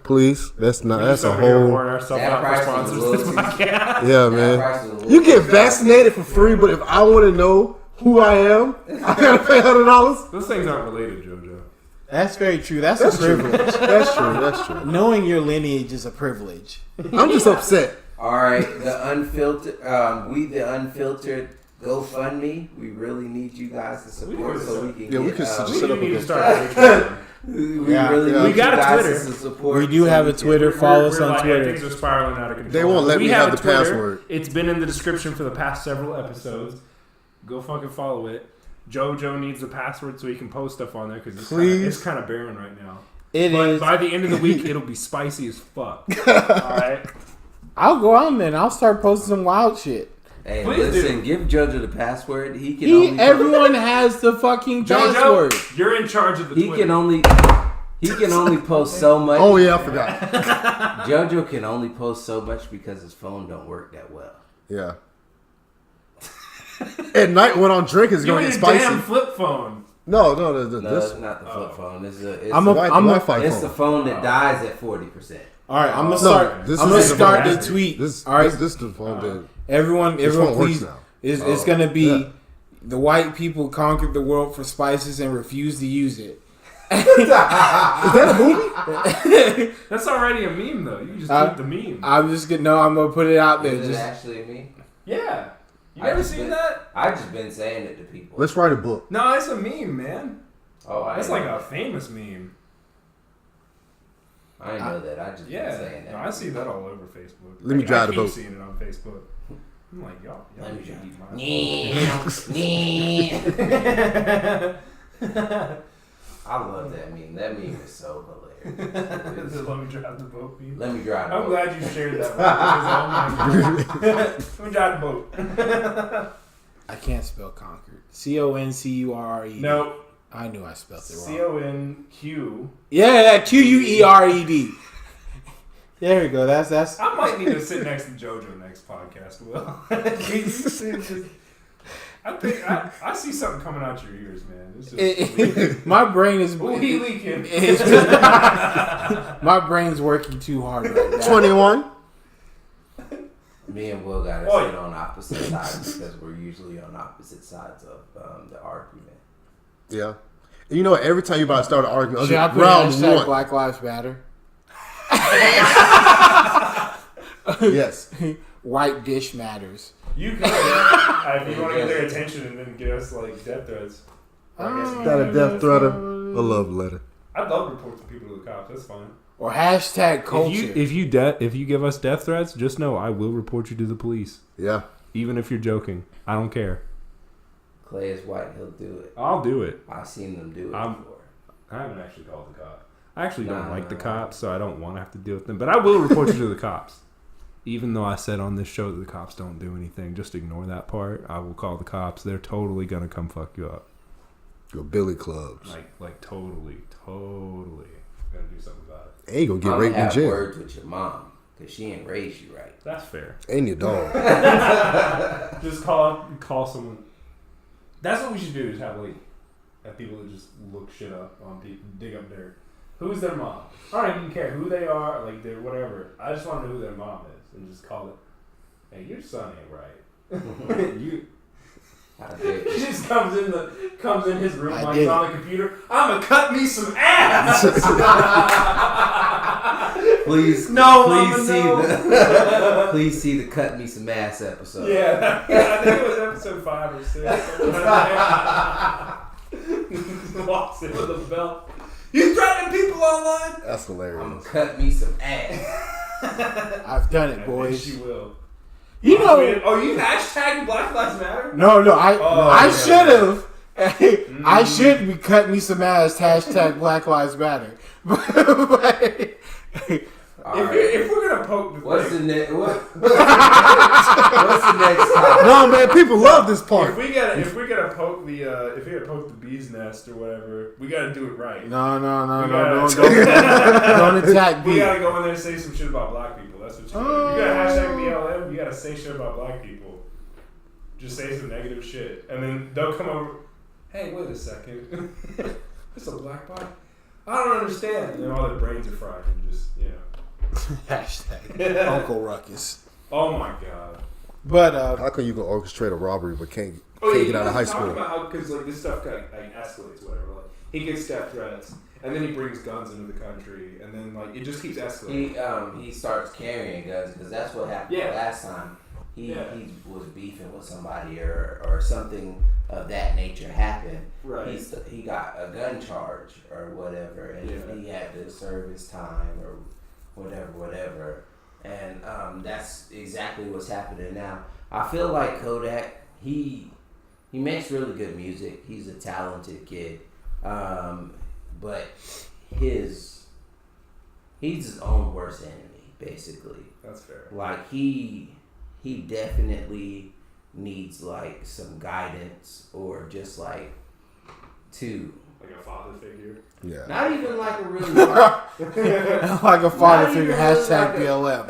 Please. That's a whole. Ourselves out for sponsors this podcast. Yeah, man. You get vaccinated for free, but if I want to know who I am, I got to pay $100. Those things aren't related, Jojo. That's very true. That's a privilege. That's true. Knowing your lineage is a privilege. I'm just upset. All right, the Unfiltered GoFundMe. We really need you guys to support so we can we can set up a need to good start. We got a Twitter. We do have a Twitter. Follow us on Twitter. Things are spiraling out of control. They won't let me have the password. It's been in the description for the past several episodes. Go fucking follow it. Jojo needs the password so he can post stuff on there because it's kind of barren right now. But by the end of the week, it'll be spicy as fuck. All right. I'll go on then. I'll start posting some wild shit. Hey, Please listen, give Jojo the password. He can. Everyone has the fucking password. Jojo, you're in charge of the He Twitter. He can only post so much. Oh yeah, I forgot. Jojo can only post so much because his phone don't work that well. Yeah. At night when I'm drinking, it's you gonna need get a spicy. damn flip phone. No, No, this. it's not the flip phone. It's the Wi-Fi it's phone. the phone that dies at 40%. All right, I'm gonna No, start. this I'm is gonna the start phone. the tweet. This All right, this the phone that everyone, this phone works please. now. It's gonna be Yeah. the white people conquered the world for spices and refused to use it. Is that a movie? That's already a meme, though. You just tweet the meme. I'm gonna put it out there. Is it Just actually me? Yeah. You I ever just seen been- that? I've just been saying it to people. Let's write a book. No, it's a meme, man. Oh, That's like a famous meme. I didn't know that. I just been saying that. No, I see that all over Facebook. Let me drive the I keep boat. seeing it on Facebook. I'm like, y'all Let me should drive. eat mine. I love that meme. That meme is so hilarious. Let me drive the boat for you. Let me drive. I'm the boat. glad you shared that. With me. Let me drive the boat. I can't spell conquered. CONCURRED. No. I knew I spelled it wrong. CONQ. Yeah, QUERED. There we go. That's. I might need to sit next to Jojo next podcast, Will. I think I see something coming out your ears, man. It's just My brain is. Ooh, he leaking. It's just, my brain's working too hard right now. 21. Me and Will gotta sit on opposite sides because we're usually on opposite sides of the argument. Yeah. And you know, every time you about to start an argument, Should I put round hashtag one. Black Lives Matter? Yes. White dish matters. You can if you want to get their attention and then give us like death threats. Is that a death threat? A love letter. I'd love to report some people to the cops. That's fine. Or hashtag culture. If you give us death threats, just know I will report you to the police. Yeah. Even if you're joking, I don't care. Clay is white. He'll do it. I'll do it. I've seen them do it before. I haven't actually called the cops. I actually don't like the cops, so I don't want to have to deal with them. But I will report you to the cops. Even though I said on this show that the cops don't do anything, just ignore that part. I will call the cops. They're totally gonna come fuck you up. Go Billy Clubs. Like totally gonna do something about it. And you gonna get I'm raped gonna in have jail. words with your mom because she ain't raised you right. That's fair. And your dog. Just call someone. That's what we should do. Is have people that just look shit up on people, dig up dirt. Who's their mom? I don't even care who they are, like they're whatever. I just want to know who their mom is and just call it. Hey, your son ain't right. He just comes in his room while he's on the computer. I'm gonna cut me some ass. Please see the cut me some ass episode. Yeah, I think it was episode 5 or 6. Walks in with a belt. You threatening people online? That's hilarious. I'm gonna cut me some ass. I've done it, boys. She will. You know. You hashtag Black Lives Matter? No. I should have. I should be cutting me some ass. Hashtag Black Lives Matter. If we're gonna poke the What's thing, the next? What's the next topic? No, man, people love this part. if we gotta poke the bee's nest or whatever, we gotta do it right. No. gotta- Don't attack We me. gotta go in there and say some shit about black people. That's what you gotta do. You gotta hashtag BLM. You gotta say shit about black people. Just say some negative shit, and then they'll come over. Hey, wait a second. It's a black body. I don't understand. And then all their brains are fried and just Hashtag Uncle Ruckus. Oh my god. But How come you can orchestrate a robbery but can't Yeah, get out of high school? About how because this stuff escalates, whatever. Like he gets death threats, and then he brings guns into the country, and then it just keeps escalating. He starts carrying guns because that's what happened last time. He was beefing with somebody or something of that nature happened. Right. He got a gun charge or whatever, and he had to serve his time or whatever. And that's exactly what's happening now. I feel like Kodak, he makes really good music. He's a talented kid, but he's his own worst enemy, basically. That's fair. Like he definitely needs like some guidance or just like to Like a father figure. Yeah. not even like a really Like a father Not figure. even Hashtag like BLM.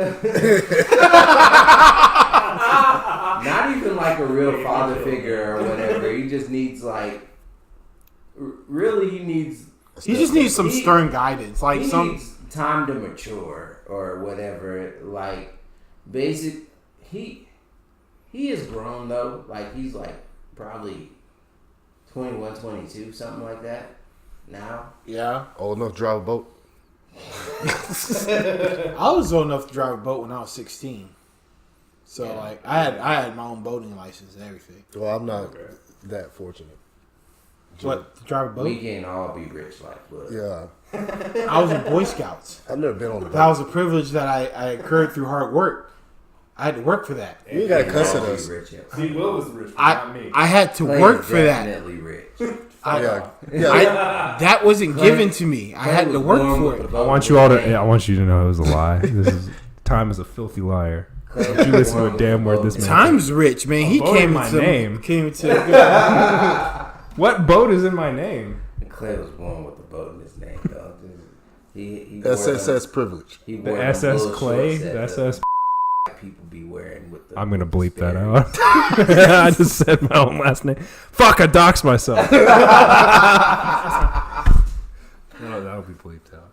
not even like a real father figure or whatever. He just needs like really He just needs some stern guidance. Like he some. needs time to mature or whatever. Like basic he is grown though. Like he's like probably 21, 22, something like that now. Yeah. Old enough to drive a boat. I was old enough to drive a boat when I was 16. So like I had my own boating license and everything. Well, I'm not that fortunate. What, to drive a boat? We can all be rich like look. Yeah. I was in Boy Scouts. I've never been on a That boat. was a privilege that I incurred through hard work. I had to work for that. You gotta cuss at All be us. rich, yeah. See, Will was the rich one, not me. I had to Clay work is for that. definitely rich. Yeah. That wasn't given to me. I had to work for it. I want you all to. I want you to know it was a lie. Time is a filthy liar. Don't you listen to a damn word this man. Time's rich, man. He boat came in my name. Came to. What boat is in my name? Clay was born with the boat in his name, though. He SSS privilege. He The wore them SS little Clay. shorts The that SS. people be wearing with the. I'm gonna bleep that Sperry. out. I just said my own last name. Fuck! I doxed myself. No, that'll be bleeped out.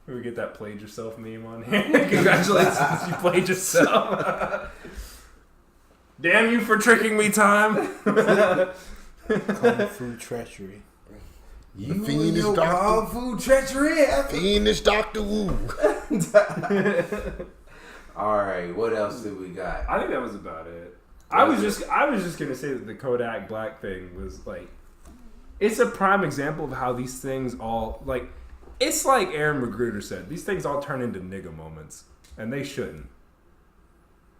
We get that played yourself meme on here. Congratulations, you played yourself. Damn you for tricking me, Time. Kung Fu treachery. You The fiendish your doctor. kung fu treachery. Fiendish Dr. Wu. All right, what else did we got? I think that was about it. I was just gonna say that the Kodak black thing was like, it's a prime example of how these things all like. It's like Aaron Magruder said, these things all turn into nigga moments, and they shouldn't.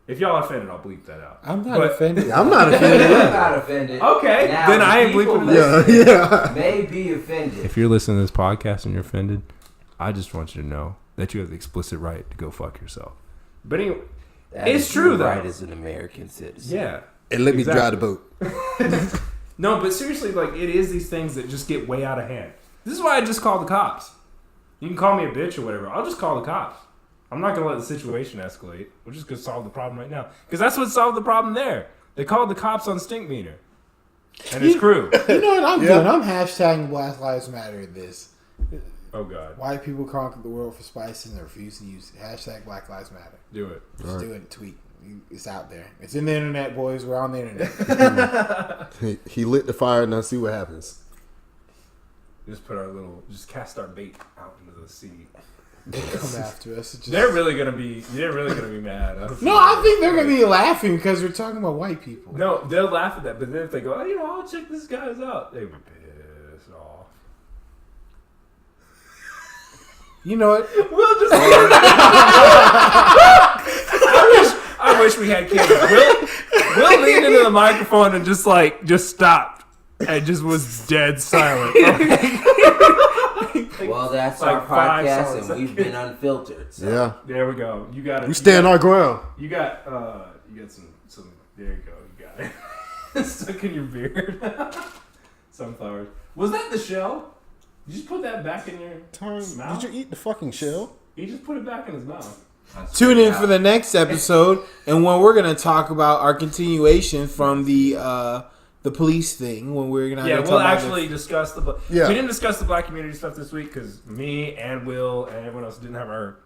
If y'all offended, I'll bleep that out. I'm not offended. I'm not offended. I'm not offended. Okay, Now, then I ain't people bleeping this. listening may be offended. If you're listening to this podcast and you're offended, I just want you to know that you have the explicit right to go fuck yourself. But anyway, That it's is true your though. right as an American citizen. Yeah. And let me Exactly. drive the boat. No, but seriously, like, it is these things that just get way out of hand. This is why I just call the cops. You can call me a bitch or whatever. I'll just call the cops. I'm not going to let the situation escalate. We're just going to solve the problem right now. Because that's what solved the problem there. They called the cops on Stink Meter. And his crew. You know what I'm doing? I'm hashtagging Black Lives Matter in this. Oh, God. White people conquer the world for spices and refuse to use it. Hashtag Black Lives Matter. Do it. Just do it. Tweet. It's out there. It's in the internet, boys. We're on the internet. He lit the fire, now see what happens. Just just cast our bait out into the sea. They come after us. They're really gonna be mad. No, I think they're gonna be laughing because we're talking about white people. No, they'll laugh at that, but then if they go, oh, I'll check this guy's out, they'll be pissed off. You know what? We'll just. I wish we had cameras. We'll lean into the microphone and just stopped and just was dead silent. Well, that's Like our 5 podcast, songs. and we've been unfiltered. So. Yeah. There we go. You got it. We stand our ground. You got some. There you go. You got it. Stuck in your beard. Sunflowers. Was that the shell? You just put that back in your mouth? Did you eat the fucking shell? He just put it back in his mouth. Tune in for the next episode, and when we're gonna talk about our continuation from the police thing. When we're gonna We'll actually discuss the. Yeah. We didn't discuss the black community stuff this week because me and Will and everyone else didn't have our.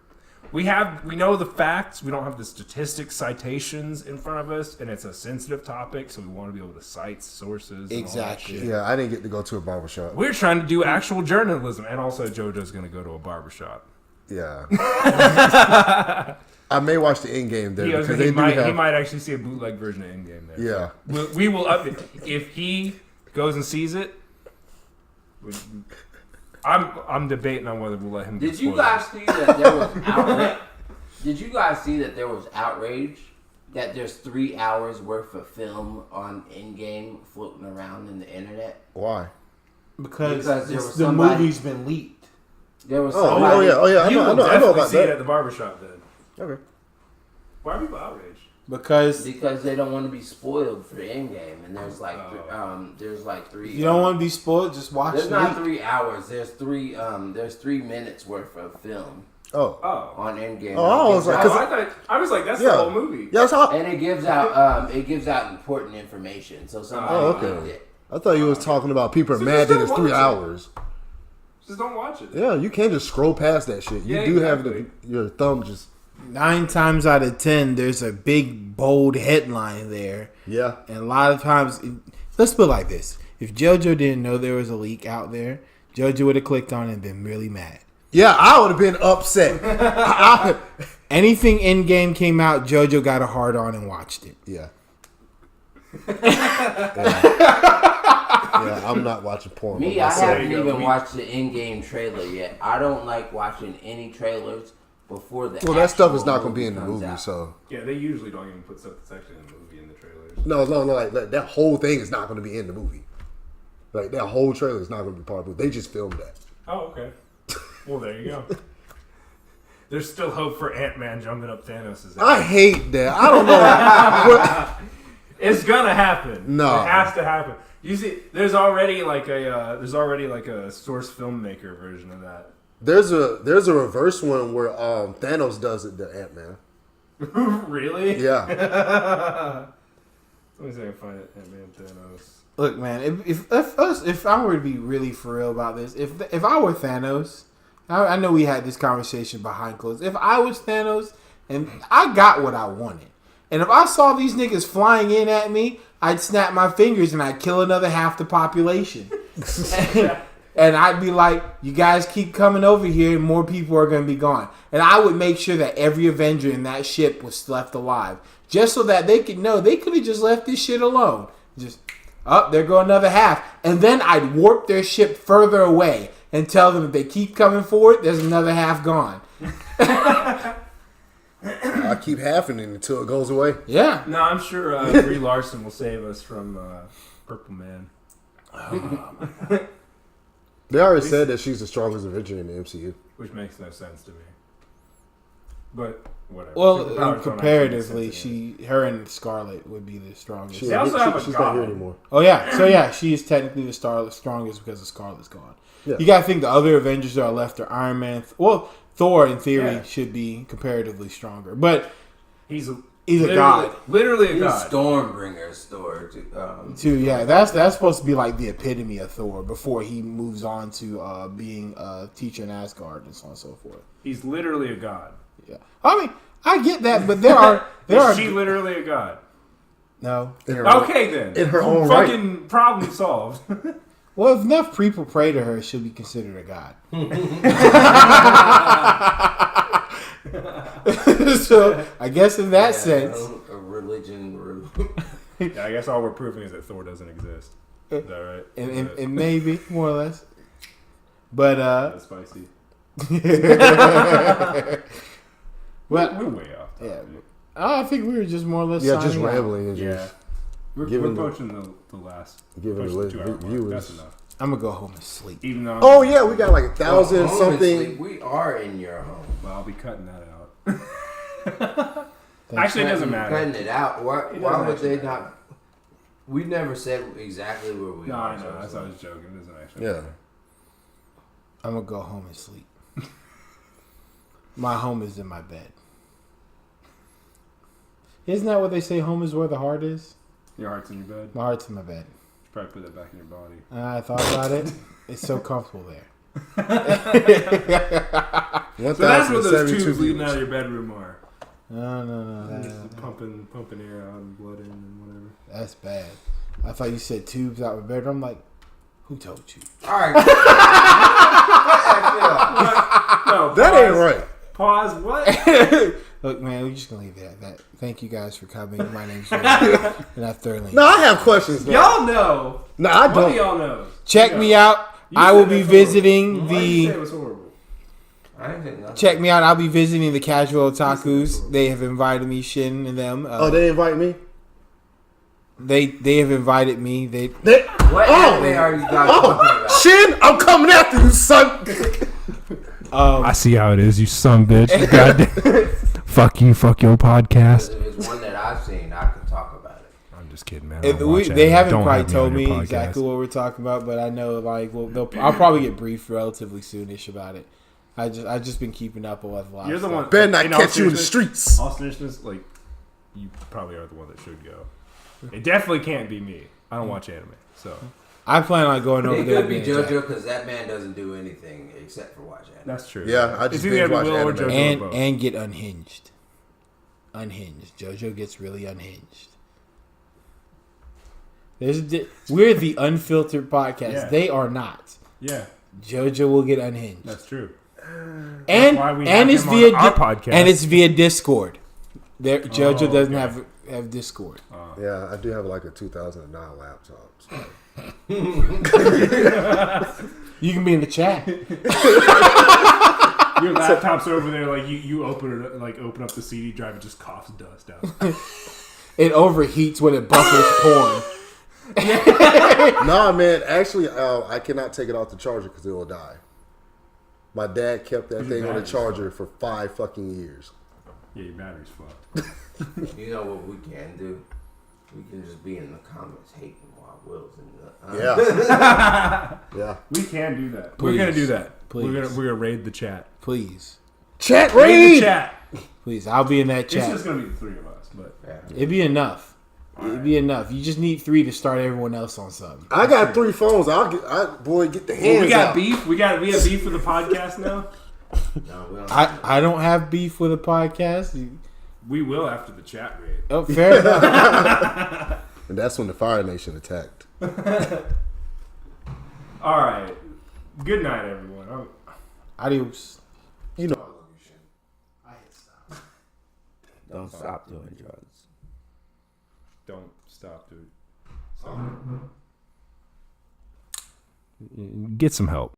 We know the facts. We don't have the statistics, citations in front of us, and it's a sensitive topic, so we want to be able to cite sources. And Exactly. All that shit. Yeah, I didn't get to go to a barbershop. We're trying to do actual journalism, and also JoJo's going to go to a barbershop. Yeah. I may watch the Endgame there because they He do have. might actually see a bootleg version of Endgame there. Yeah. So we will update if he goes and sees it. I'm debating on whether we'll let him. Did you guys see that there was outrage? Did you guys see that there was outrage that there's 3 hours worth of film on Endgame floating around in the internet? Why? because there was the somebody- movie's been leaked. There was Oh somebody. yeah. You will I know definitely about see it that. at the barbershop then. Okay. Why are people outraged? Because they don't want to be spoiled for the end game, and there's like 3. You don't want to be spoiled. Just watch. There's not 3 hours. There's 3 minutes worth of film. Oh. On Endgame. Oh, I was like, I was like, that's the whole movie. Yeah, and it gives out important information. So somebody liked it. I thought you was talking about people are mad that it's 3 hours. Just don't watch it. Yeah, you can't just scroll past that shit. You do have your thumb just. 9 times out of 10, there's a big bold headline there. Yeah, and a lot of times, let's put it like this: if JoJo didn't know there was a leak out there, JoJo would have clicked on it and been really mad. Yeah, I would have been upset. Anything Endgame came out, JoJo got a hard on and watched it. Yeah. Yeah, I'm not watching porn. Me, I haven't even watched the Endgame trailer yet. I don't like watching any trailers before the. Well, that stuff is not going to be in the movie, out. So. Yeah, they usually don't even put stuff that's actually in the movie in the trailers. No, like that whole thing is not going to be in the movie. Like that whole trailer is not going to be part of it. They just filmed that. Oh, okay. Well, there you go. There's still hope for Ant-Man jumping up Thanos' ass. I hate that. I don't know. It's gonna happen. No, it has to happen. You see, there's already like a source filmmaker version of that. There's a reverse one where Thanos does it to Ant-Man. Really? Yeah. Let me see if I can find it. Ant-Man Thanos. Look, man, if I were to be really for real about this, if I were Thanos, I know we had this conversation behind closed. If I was Thanos and I got what I wanted, and if I saw these niggas flying in at me, I'd snap my fingers and I'd kill another half the population. And I'd be like, you guys keep coming over here and more people are going to be gone. And I would make sure that every Avenger in that ship was left alive. Just so that they could know they could have just left this shit alone. Just, there go another half. And then I'd warp their ship further away and tell them if they keep coming forward, there's another half gone. I keep halving it until it goes away. Yeah. No, I'm sure Brie Larson will save us from Purple Man. They already said that she's the strongest Avenger in the MCU. Which makes no sense to me. But whatever. Well, comparatively, her and Scarlet would be the strongest. They also have a she's god. not here anymore. Oh yeah, so yeah, she is technically the strongest because the Scarlet's gone. Yeah. You gotta think the other Avengers that are left are Iron Man. Thor in theory should be comparatively stronger, but he's a god. Literally a He's god. Stormbringer's Thor. That's supposed to be like the epitome of Thor before he moves on to being a teacher in Asgard and so on and so forth. He's literally a god. Yeah, I mean I get that, but there are Is she literally a god? No. Okay then. In her own fucking problem solved. Well, if enough people pray to her, she'll be considered a god. So, I guess in that sense. A religion root. Yeah, I guess all we're proving is that Thor doesn't exist. Is that right? And maybe, more or less. But, That's spicy. Well, we're way off. Yeah. I think we were just more or less just signing out. rambling and just. Yeah. We're approaching the last. Giving the 2 hour mark. viewers. That's enough. I'm going to go home and sleep. Even though Oh yeah, we got like 1,000 something. We are in your home. Well, I'll be cutting that out. Actually, it doesn't matter. Cutting it out. Why would actually they not? We never said exactly where we No, are. I know. That's why I was joking. It doesn't actually Yeah. matter. I'm going to go home and sleep. My home is in my bed. Isn't that what they say? Home is where the heart is? Your heart's in your bed. My heart's in my bed. You should probably put that back in your body. I thought about it. It's so comfortable there. So that's what those 1,072 tubes leading viewers. out of your bedroom are. No. Just pumping air out and blood in and whatever. That's bad. I thought you said tubes out of my bedroom. I'm like, who told you? All right. No, That ain't right. Pause. What? Look, man, we're just gonna leave it at that. Thank you guys for coming. My name's Jojo, and I thoroughly. No, I have questions. Now. Y'all know. No, I One of don't. y'all knows. Check me out. You I said will be that's visiting horrible. Why did you say it the. was horrible? I ain't think nothing. Check me out. I'll be visiting the Casual Otakus. They have invited me. Shin and them. Oh, they invite me. They have invited me. They. What anime are you guys talking about? Shin, I'm coming after you, son. I see how it is, you son bitch. Goddamn. Fuck you, fuck your podcast. If it's one that I've seen, I can talk about it. I'm just kidding, man. They haven't quite told me exactly what we're talking about, but I know I'll probably get briefed relatively soonish about it. I just been keeping up with a lot. You're the one. Better not catch you in the streets. All seriousness, you probably are the one that should go. It definitely can't be me. I don't watch anime, so I plan on going over there. It could be Jojo because that man doesn't do anything except for watch anime. That's true. Yeah, I just binge watch anime. And get unhinged. Jojo gets really unhinged. We're the Unfiltered Podcast. Yeah. They are not. Yeah. Jojo will get unhinged. That's true. And it's via our podcast. And it's via Discord. Jojo doesn't have Discord. Yeah, I do have like a 2009 laptop. So. You can be in the chat. Your laptop's over there, like you open it, like open up the CD drive, and just coughs dust out. It overheats when it buffers porn. Nah, man. Actually, I cannot take it off the charger because it will die. My dad kept that thing on the charger for 5 fucking years. Yeah, your battery's fucked. You know what we can do? We can just be in the comments hating while Will's in the. Yeah. Yeah. We can do that. Please. We're gonna do that. Please. We're gonna raid the chat. Please. Chat Raid raid. the chat. Please, I'll be in that It's chat. just gonna be the 3 of us, but It'd be enough. It'd be enough. You just need 3 to start everyone else on something. I got 3 phones. Get the hands. well, we got out. beef. We have beef for the podcast now. No, we don't. I don't have beef with a podcast. We will after the chat raid. Oh, fair enough. And that's when the Fire Nation attacked. All right. Good night, everyone. Adios. You know. Don't stop doing drugs. Don't stop doing. Get some help.